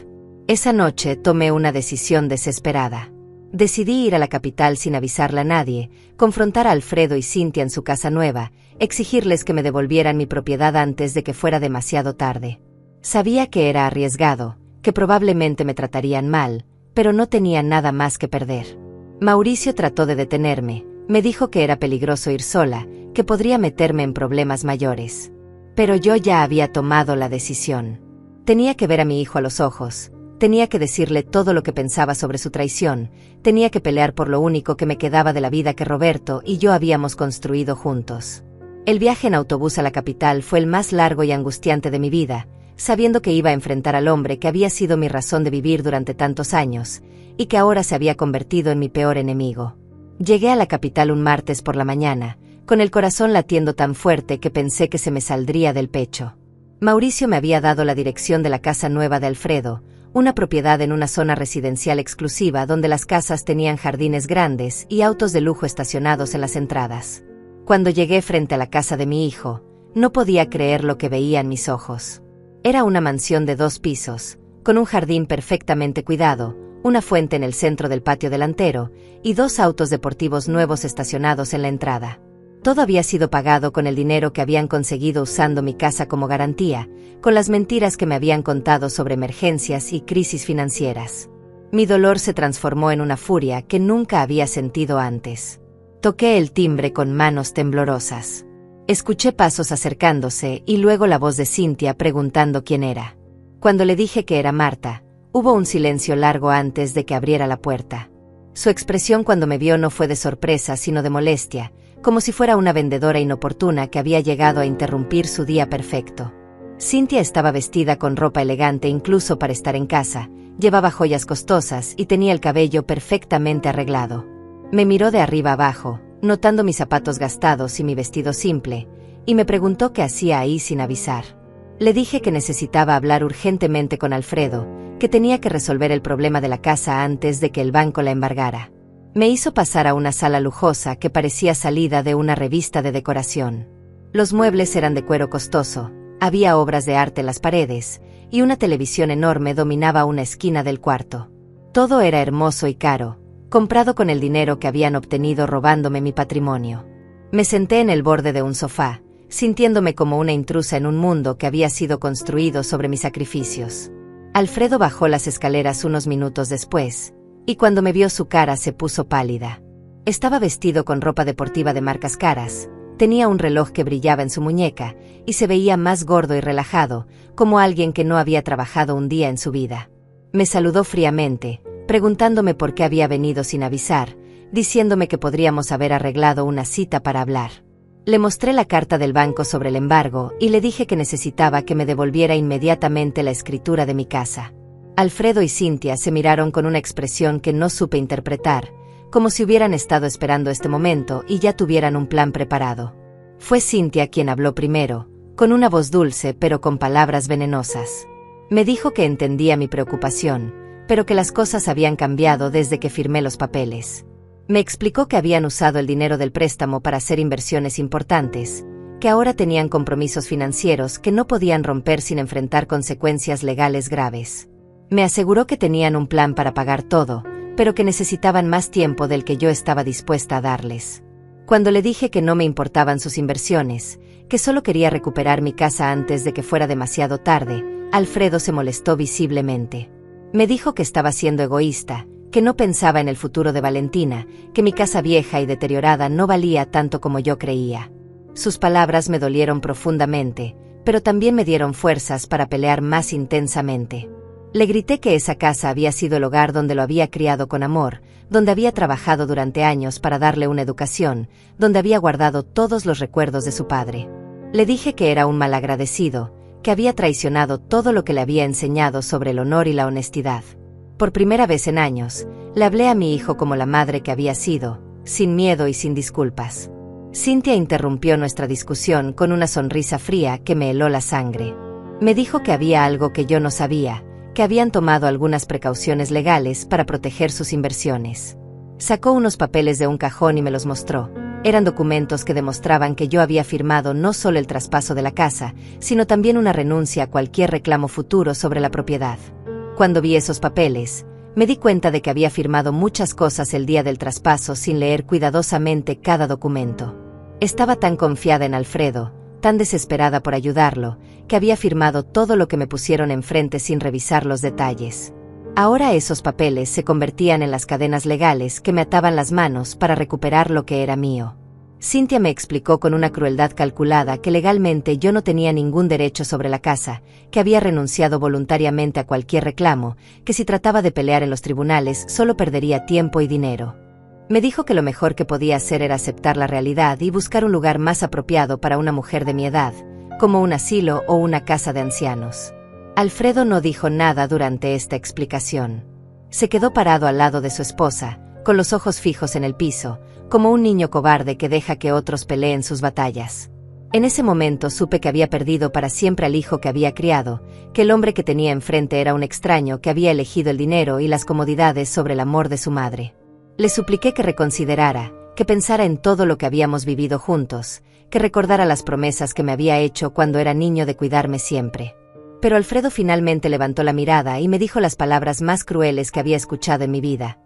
Esa noche tomé una decisión desesperada. Decidí ir a la capital sin avisarle a nadie, confrontar a Alfredo y Cintia en su casa nueva, exigirles que me devolvieran mi propiedad antes de que fuera demasiado tarde. Sabía que era arriesgado, que probablemente me tratarían mal, pero no tenía nada más que perder. Mauricio trató de detenerme, me dijo que era peligroso ir sola, que podría meterme en problemas mayores. Pero yo ya había tomado la decisión. Tenía que ver a mi hijo a los ojos, tenía que decirle todo lo que pensaba sobre su traición, tenía que pelear por lo único que me quedaba de la vida que Roberto y yo habíamos construido juntos. El viaje en autobús a la capital fue el más largo y angustiante de mi vida, sabiendo que iba a enfrentar al hombre que había sido mi razón de vivir durante tantos años, y que ahora se había convertido en mi peor enemigo. Llegué a la capital un martes por la mañana, con el corazón latiendo tan fuerte que pensé que se me saldría del pecho. Mauricio me había dado la dirección de la casa nueva de Alfredo, una propiedad en una zona residencial exclusiva donde las casas tenían jardines grandes y autos de lujo estacionados en las entradas. Cuando llegué frente a la casa de mi hijo, no podía creer lo que veía en mis ojos. Era una mansión de 2 pisos, con un jardín perfectamente cuidado, una fuente en el centro del patio delantero, y 2 autos deportivos nuevos estacionados en la entrada. Todo había sido pagado con el dinero que habían conseguido usando mi casa como garantía, con las mentiras que me habían contado sobre emergencias y crisis financieras. Mi dolor se transformó en una furia que nunca había sentido antes. Toqué el timbre con manos temblorosas. Escuché pasos acercándose y luego la voz de Cintia preguntando quién era. Cuando le dije que era Marta, hubo un silencio largo antes de que abriera la puerta. Su expresión cuando me vio no fue de sorpresa sino de molestia, como si fuera una vendedora inoportuna que había llegado a interrumpir su día perfecto. Cintia estaba vestida con ropa elegante incluso para estar en casa, llevaba joyas costosas y tenía el cabello perfectamente arreglado. Me miró de arriba abajo, notando mis zapatos gastados y mi vestido simple, y me preguntó qué hacía ahí sin avisar. Le dije que necesitaba hablar urgentemente con Alfredo, que tenía que resolver el problema de la casa antes de que el banco la embargara. Me hizo pasar a una sala lujosa que parecía salida de una revista de decoración. Los muebles eran de cuero costoso, había obras de arte en las paredes, y una televisión enorme dominaba una esquina del cuarto. Todo era hermoso y caro, comprado con el dinero que habían obtenido robándome mi patrimonio. Me senté en el borde de un sofá, sintiéndome como una intrusa en un mundo que había sido construido sobre mis sacrificios. Alfredo bajó las escaleras unos minutos después, y cuando me vio su cara se puso pálida. Estaba vestido con ropa deportiva de marcas caras, tenía un reloj que brillaba en su muñeca, y se veía más gordo y relajado, como alguien que no había trabajado un día en su vida. Me saludó fríamente, preguntándome por qué había venido sin avisar, diciéndome que podríamos haber arreglado una cita para hablar. Le mostré la carta del banco sobre el embargo y le dije que necesitaba que me devolviera inmediatamente la escritura de mi casa. Alfredo y Cintia se miraron con una expresión que no supe interpretar, como si hubieran estado esperando este momento y ya tuvieran un plan preparado. Fue Cintia quien habló primero, con una voz dulce pero con palabras venenosas. Me dijo que entendía mi preocupación, pero que las cosas habían cambiado desde que firmé los papeles. Me explicó que habían usado el dinero del préstamo para hacer inversiones importantes, que ahora tenían compromisos financieros que no podían romper sin enfrentar consecuencias legales graves. Me aseguró que tenían un plan para pagar todo, pero que necesitaban más tiempo del que yo estaba dispuesta a darles. Cuando le dije que no me importaban sus inversiones, que solo quería recuperar mi casa antes de que fuera demasiado tarde, Alfredo se molestó visiblemente. Me dijo que estaba siendo egoísta, que no pensaba en el futuro de Valentina, que mi casa vieja y deteriorada no valía tanto como yo creía. Sus palabras me dolieron profundamente, pero también me dieron fuerzas para pelear más intensamente. Le grité que esa casa había sido el hogar donde lo había criado con amor, donde había trabajado durante años para darle una educación, donde había guardado todos los recuerdos de su padre. Le dije que era un malagradecido, que había traicionado todo lo que le había enseñado sobre el honor y la honestidad. Por primera vez en años, le hablé a mi hijo como la madre que había sido, sin miedo y sin disculpas. Cynthia interrumpió nuestra discusión con una sonrisa fría que me heló la sangre. Me dijo que había algo que yo no sabía, que habían tomado algunas precauciones legales para proteger sus inversiones. Sacó unos papeles de un cajón y me los mostró. Eran documentos que demostraban que yo había firmado no solo el traspaso de la casa, sino también una renuncia a cualquier reclamo futuro sobre la propiedad. Cuando vi esos papeles, me di cuenta de que había firmado muchas cosas el día del traspaso sin leer cuidadosamente cada documento. Estaba tan confiada en Alfredo, tan desesperada por ayudarlo, que había firmado todo lo que me pusieron enfrente sin revisar los detalles. Ahora esos papeles se convertían en las cadenas legales que me ataban las manos para recuperar lo que era mío. Cynthia me explicó con una crueldad calculada que legalmente yo no tenía ningún derecho sobre la casa, que había renunciado voluntariamente a cualquier reclamo, que si trataba de pelear en los tribunales solo perdería tiempo y dinero. Me dijo que lo mejor que podía hacer era aceptar la realidad y buscar un lugar más apropiado para una mujer de mi edad, como un asilo o una casa de ancianos. Alfredo no dijo nada durante esta explicación. Se quedó parado al lado de su esposa, con los ojos fijos en el piso, como un niño cobarde que deja que otros peleen sus batallas. En ese momento supe que había perdido para siempre al hijo que había criado, que el hombre que tenía enfrente era un extraño que había elegido el dinero y las comodidades sobre el amor de su madre. Le supliqué que reconsiderara, que pensara en todo lo que habíamos vivido juntos, que recordara las promesas que me había hecho cuando era niño de cuidarme siempre. Pero Alfredo finalmente levantó la mirada y me dijo las palabras más crueles que había escuchado en mi vida.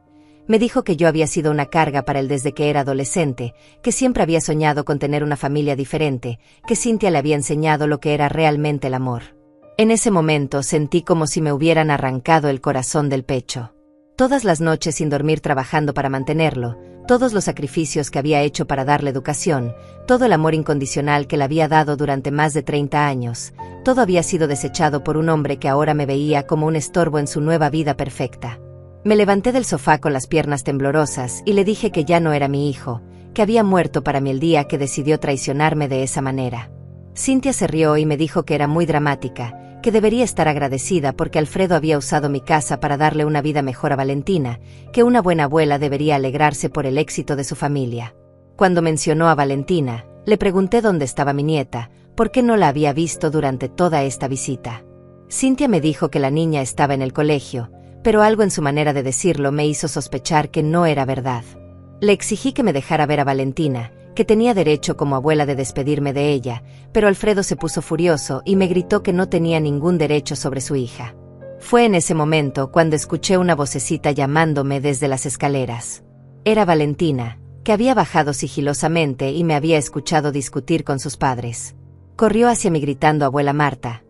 Me dijo que yo había sido una carga para él desde que era adolescente, que siempre había soñado con tener una familia diferente, que Cynthia le había enseñado lo que era realmente el amor. En ese momento sentí como si me hubieran arrancado el corazón del pecho. Todas las noches sin dormir trabajando para mantenerlo, todos los sacrificios que había hecho para darle educación, todo el amor incondicional que le había dado durante más de 30 años, todo había sido desechado por un hombre que ahora me veía como un estorbo en su nueva vida perfecta. Me levanté del sofá con las piernas temblorosas y le dije que ya no era mi hijo, que había muerto para mí el día que decidió traicionarme de esa manera. Cynthia se rió y me dijo que era muy dramática, que debería estar agradecida porque Alfredo había usado mi casa para darle una vida mejor a Valentina, que una buena abuela debería alegrarse por el éxito de su familia. Cuando mencionó a Valentina, le pregunté dónde estaba mi nieta, por qué no la había visto durante toda esta visita. Cynthia me dijo que la niña estaba en el colegio, pero algo en su manera de decirlo me hizo sospechar que no era verdad. Le exigí que me dejara ver a Valentina, que tenía derecho como abuela de despedirme de ella, pero Alfredo se puso furioso y me gritó que no tenía ningún derecho sobre su hija. Fue en ese momento cuando escuché una vocecita llamándome desde las escaleras. Era Valentina, que había bajado sigilosamente y me había escuchado discutir con sus padres. Corrió hacia mí gritando abuela Marta,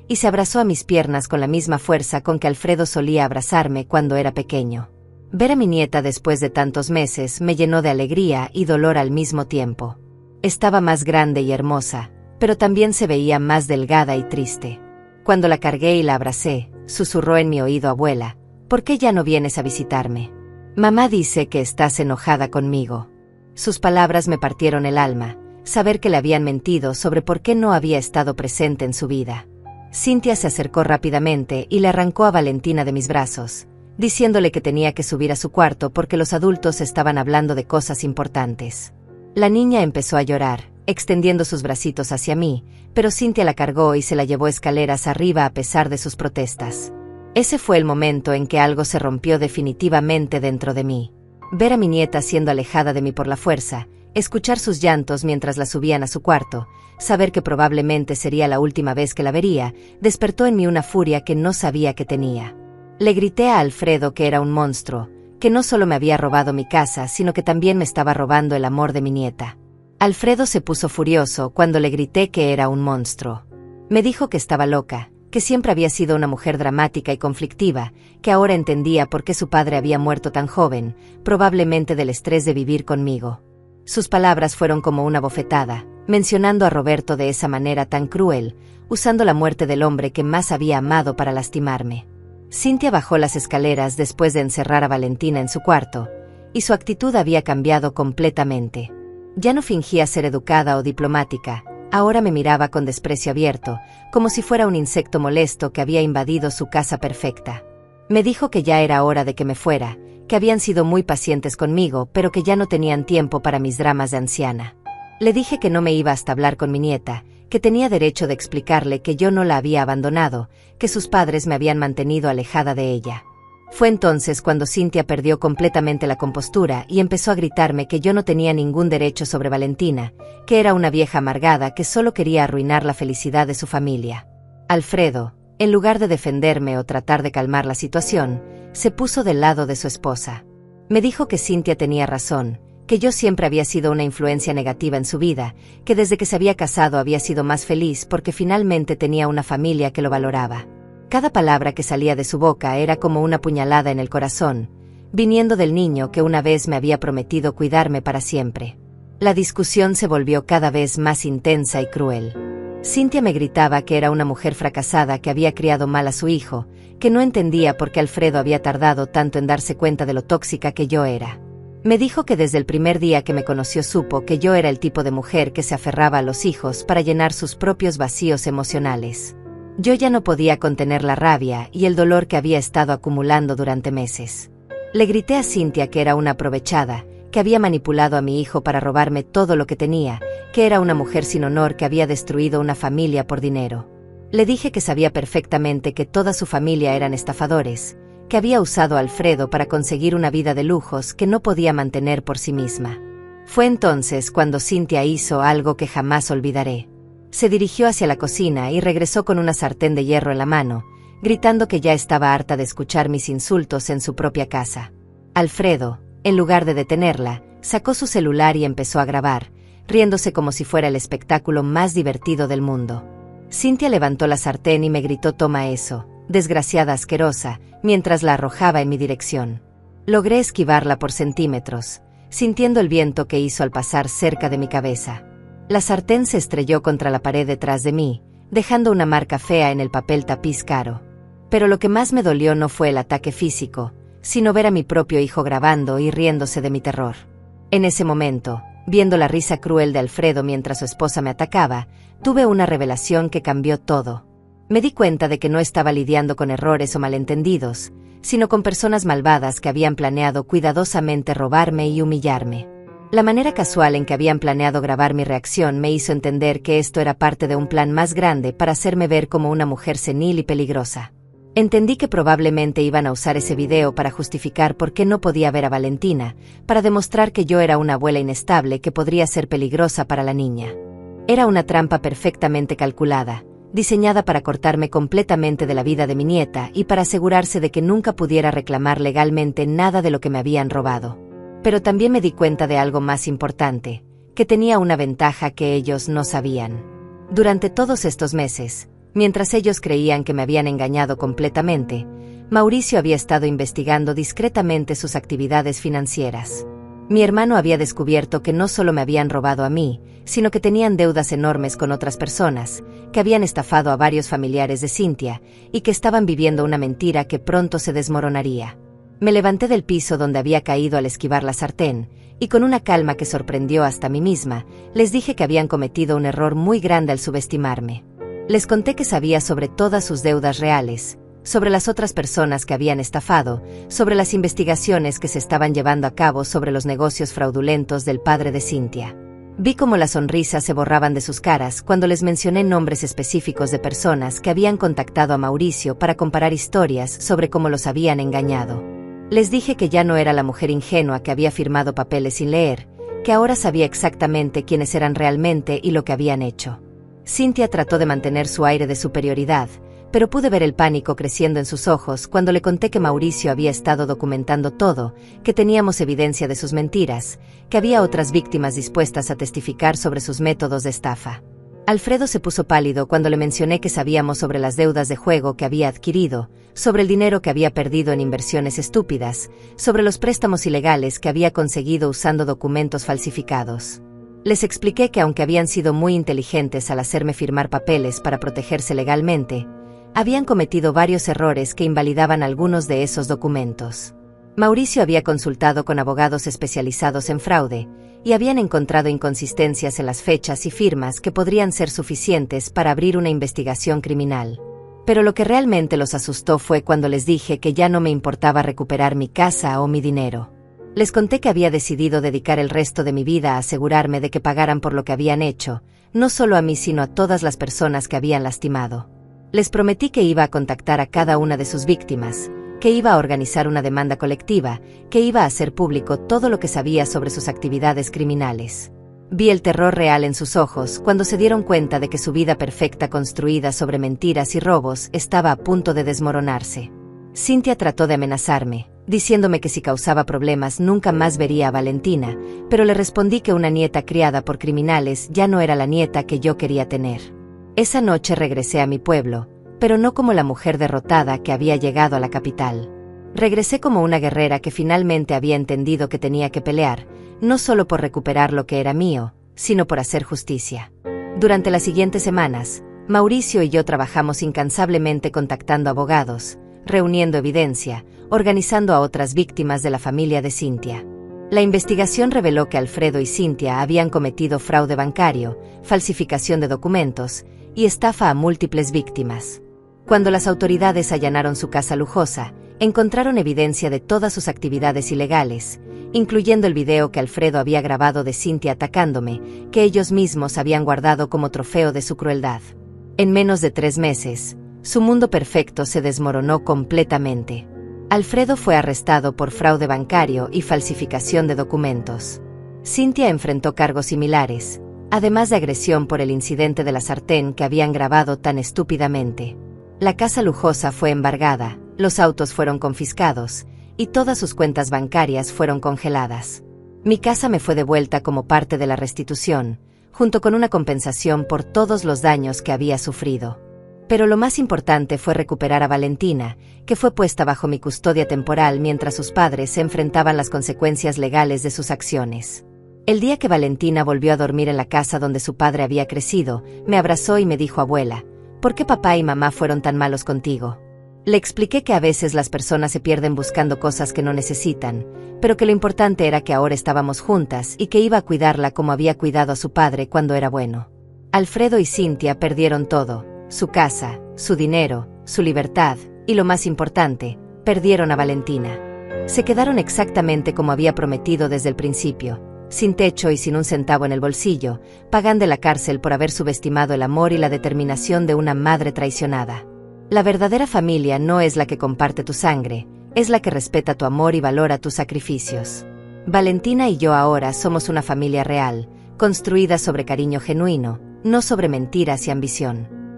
y se abrazó a mis piernas con la misma fuerza con que Alfredo solía abrazarme cuando era pequeño. Ver a mi nieta después de tantos meses me llenó de alegría y dolor al mismo tiempo. Estaba más grande y hermosa, pero también se veía más delgada y triste. Cuando la cargué y la abracé, susurró en mi oído abuela, ¿por qué ya no vienes a visitarme? Mamá dice que estás enojada conmigo. Sus palabras me partieron el alma, saber que le habían mentido sobre por qué no había estado presente en su vida. Cynthia se acercó rápidamente y le arrancó a Valentina de mis brazos, diciéndole que tenía que subir a su cuarto porque los adultos estaban hablando de cosas importantes. La niña empezó a llorar, extendiendo sus bracitos hacia mí, pero Cynthia la cargó y se la llevó escaleras arriba a pesar de sus protestas. Ese fue el momento en que algo se rompió definitivamente dentro de mí. Ver a mi nieta siendo alejada de mí por la fuerza, escuchar sus llantos mientras la subían a su cuarto, saber que probablemente sería la última vez que la vería, despertó en mí una furia que no sabía que tenía. Le grité a Alfredo que era un monstruo, que no solo me había robado mi casa, sino que también me estaba robando el amor de mi nieta. Alfredo se puso furioso cuando le grité que era un monstruo. Me dijo que estaba loca, que siempre había sido una mujer dramática y conflictiva, que ahora entendía por qué su padre había muerto tan joven, probablemente del estrés de vivir conmigo. Sus palabras fueron como una bofetada, mencionando a Roberto de esa manera tan cruel, usando la muerte del hombre que más había amado para lastimarme. Cintia bajó las escaleras después de encerrar a Valentina en su cuarto, y su actitud había cambiado completamente. Ya no fingía ser educada o diplomática, ahora me miraba con desprecio abierto, como si fuera un insecto molesto que había invadido su casa perfecta. Me dijo que ya era hora de que me fuera, que habían sido muy pacientes conmigo, pero que ya no tenían tiempo para mis dramas de anciana. Le dije que no me iba hasta hablar con mi nieta, que tenía derecho de explicarle que yo no la había abandonado, que sus padres me habían mantenido alejada de ella. Fue entonces cuando Cintia perdió completamente la compostura y empezó a gritarme que yo no tenía ningún derecho sobre Valentina, que era una vieja amargada que solo quería arruinar la felicidad de su familia. Alfredo, en lugar de defenderme o tratar de calmar la situación, se puso del lado de su esposa. Me dijo que Cintia tenía razón, que yo siempre había sido una influencia negativa en su vida, que desde que se había casado había sido más feliz porque finalmente tenía una familia que lo valoraba. Cada palabra que salía de su boca era como una puñalada en el corazón, viniendo del niño que una vez me había prometido cuidarme para siempre. La discusión se volvió cada vez más intensa y cruel. Cintia me gritaba que era una mujer fracasada que había criado mal a su hijo, que no entendía por qué Alfredo había tardado tanto en darse cuenta de lo tóxica que yo era. Me dijo que desde el primer día que me conoció supo que yo era el tipo de mujer que se aferraba a los hijos para llenar sus propios vacíos emocionales. Yo ya no podía contener la rabia y el dolor que había estado acumulando durante meses. Le grité a Cintia que era una aprovechada, que había manipulado a mi hijo para robarme todo lo que tenía, que era una mujer sin honor que había destruido una familia por dinero. Le dije que sabía perfectamente que toda su familia eran estafadores, que había usado a Alfredo para conseguir una vida de lujos que no podía mantener por sí misma. Fue entonces cuando Cintia hizo algo que jamás olvidaré. Se dirigió hacia la cocina y regresó con una sartén de hierro en la mano, gritando que ya estaba harta de escuchar mis insultos en su propia casa. Alfredo, en lugar de detenerla, sacó su celular y empezó a grabar, riéndose como si fuera el espectáculo más divertido del mundo. Cintia levantó la sartén y me gritó: «Toma eso, desgraciada asquerosa», mientras la arrojaba en mi dirección. Logré esquivarla por centímetros, sintiendo el viento que hizo al pasar cerca de mi cabeza. La sartén se estrelló contra la pared detrás de mí, dejando una marca fea en el papel tapiz caro. Pero lo que más me dolió no fue el ataque físico, sino ver a mi propio hijo grabando y riéndose de mi terror. En ese momento, viendo la risa cruel de Alfredo mientras su esposa me atacaba, tuve una revelación que cambió todo. Me di cuenta de que no estaba lidiando con errores o malentendidos, sino con personas malvadas que habían planeado cuidadosamente robarme y humillarme. La manera casual en que habían planeado grabar mi reacción me hizo entender que esto era parte de un plan más grande para hacerme ver como una mujer senil y peligrosa. Entendí que probablemente iban a usar ese video para justificar por qué no podía ver a Valentina, para demostrar que yo era una abuela inestable que podría ser peligrosa para la niña. Era una trampa perfectamente calculada, diseñada para cortarme completamente de la vida de mi nieta y para asegurarse de que nunca pudiera reclamar legalmente nada de lo que me habían robado. Pero también me di cuenta de algo más importante, que tenía una ventaja que ellos no sabían. Durante todos estos meses, mientras ellos creían que me habían engañado completamente, Mauricio había estado investigando discretamente sus actividades financieras. Mi hermano había descubierto que no solo me habían robado a mí, sino que tenían deudas enormes con otras personas, que habían estafado a varios familiares de Cintia, y que estaban viviendo una mentira que pronto se desmoronaría. Me levanté del piso donde había caído al esquivar la sartén, y con una calma que sorprendió hasta a mí misma, les dije que habían cometido un error muy grande al subestimarme. Les conté que sabía sobre todas sus deudas reales, sobre las otras personas que habían estafado, sobre las investigaciones que se estaban llevando a cabo sobre los negocios fraudulentos del padre de Cintia. Vi cómo las sonrisas se borraban de sus caras cuando les mencioné nombres específicos de personas que habían contactado a Mauricio para comparar historias sobre cómo los habían engañado. Les dije que ya no era la mujer ingenua que había firmado papeles sin leer, que ahora sabía exactamente quiénes eran realmente y lo que habían hecho. Cintia trató de mantener su aire de superioridad, pero pude ver el pánico creciendo en sus ojos cuando le conté que Mauricio había estado documentando todo, que teníamos evidencia de sus mentiras, que había otras víctimas dispuestas a testificar sobre sus métodos de estafa. Alfredo se puso pálido cuando le mencioné que sabíamos sobre las deudas de juego que había adquirido, sobre el dinero que había perdido en inversiones estúpidas, sobre los préstamos ilegales que había conseguido usando documentos falsificados. Les expliqué que aunque habían sido muy inteligentes al hacerme firmar papeles para protegerse legalmente, habían cometido varios errores que invalidaban algunos de esos documentos. Mauricio había consultado con abogados especializados en fraude, y habían encontrado inconsistencias en las fechas y firmas que podrían ser suficientes para abrir una investigación criminal. Pero lo que realmente los asustó fue cuando les dije que ya no me importaba recuperar mi casa o mi dinero. Les conté que había decidido dedicar el resto de mi vida a asegurarme de que pagaran por lo que habían hecho, no solo a mí sino a todas las personas que habían lastimado. Les prometí que iba a contactar a cada una de sus víctimas, que iba a organizar una demanda colectiva, que iba a hacer público todo lo que sabía sobre sus actividades criminales. Vi el terror real en sus ojos cuando se dieron cuenta de que su vida perfecta construida sobre mentiras y robos estaba a punto de desmoronarse. Cintia trató de amenazarme, diciéndome que si causaba problemas nunca más vería a Valentina, pero le respondí que una nieta criada por criminales ya no era la nieta que yo quería tener. Esa noche regresé a mi pueblo, pero no como la mujer derrotada que había llegado a la capital. Regresé como una guerrera que finalmente había entendido que tenía que pelear, no solo por recuperar lo que era mío, sino por hacer justicia. Durante las siguientes semanas, Mauricio y yo trabajamos incansablemente contactando abogados, reuniendo evidencia, organizando a otras víctimas de la familia de Cintia. La investigación reveló que Alfredo y Cintia habían cometido fraude bancario, falsificación de documentos y estafa a múltiples víctimas. Cuando las autoridades allanaron su casa lujosa, encontraron evidencia de todas sus actividades ilegales, incluyendo el video que Alfredo había grabado de Cintia atacándome, que ellos mismos habían guardado como trofeo de su crueldad. En menos de 3 meses, su mundo perfecto se desmoronó completamente. Alfredo fue arrestado por fraude bancario y falsificación de documentos. Cintia enfrentó cargos similares, además de agresión por el incidente de la sartén que habían grabado tan estúpidamente. La casa lujosa fue embargada, los autos fueron confiscados, y todas sus cuentas bancarias fueron congeladas. Mi casa me fue devuelta como parte de la restitución, junto con una compensación por todos los daños que había sufrido. Pero lo más importante fue recuperar a Valentina, que fue puesta bajo mi custodia temporal mientras sus padres se enfrentaban las consecuencias legales de sus acciones. El día que Valentina volvió a dormir en la casa donde su padre había crecido, me abrazó y me dijo: abuela, ¿por qué papá y mamá fueron tan malos contigo? Le expliqué que a veces las personas se pierden buscando cosas que no necesitan, pero que lo importante era que ahora estábamos juntas y que iba a cuidarla como había cuidado a su padre cuando era bueno. Alfredo y Cintia perdieron todo: su casa, su dinero, su libertad, y lo más importante, perdieron a Valentina. Se quedaron exactamente como había prometido desde el principio, sin techo y sin un centavo en el bolsillo, pagando la cárcel por haber subestimado el amor y la determinación de una madre traicionada. La verdadera familia no es la que comparte tu sangre, es la que respeta tu amor y valora tus sacrificios. Valentina y yo ahora somos una familia real, construida sobre cariño genuino, no sobre mentiras y ambición.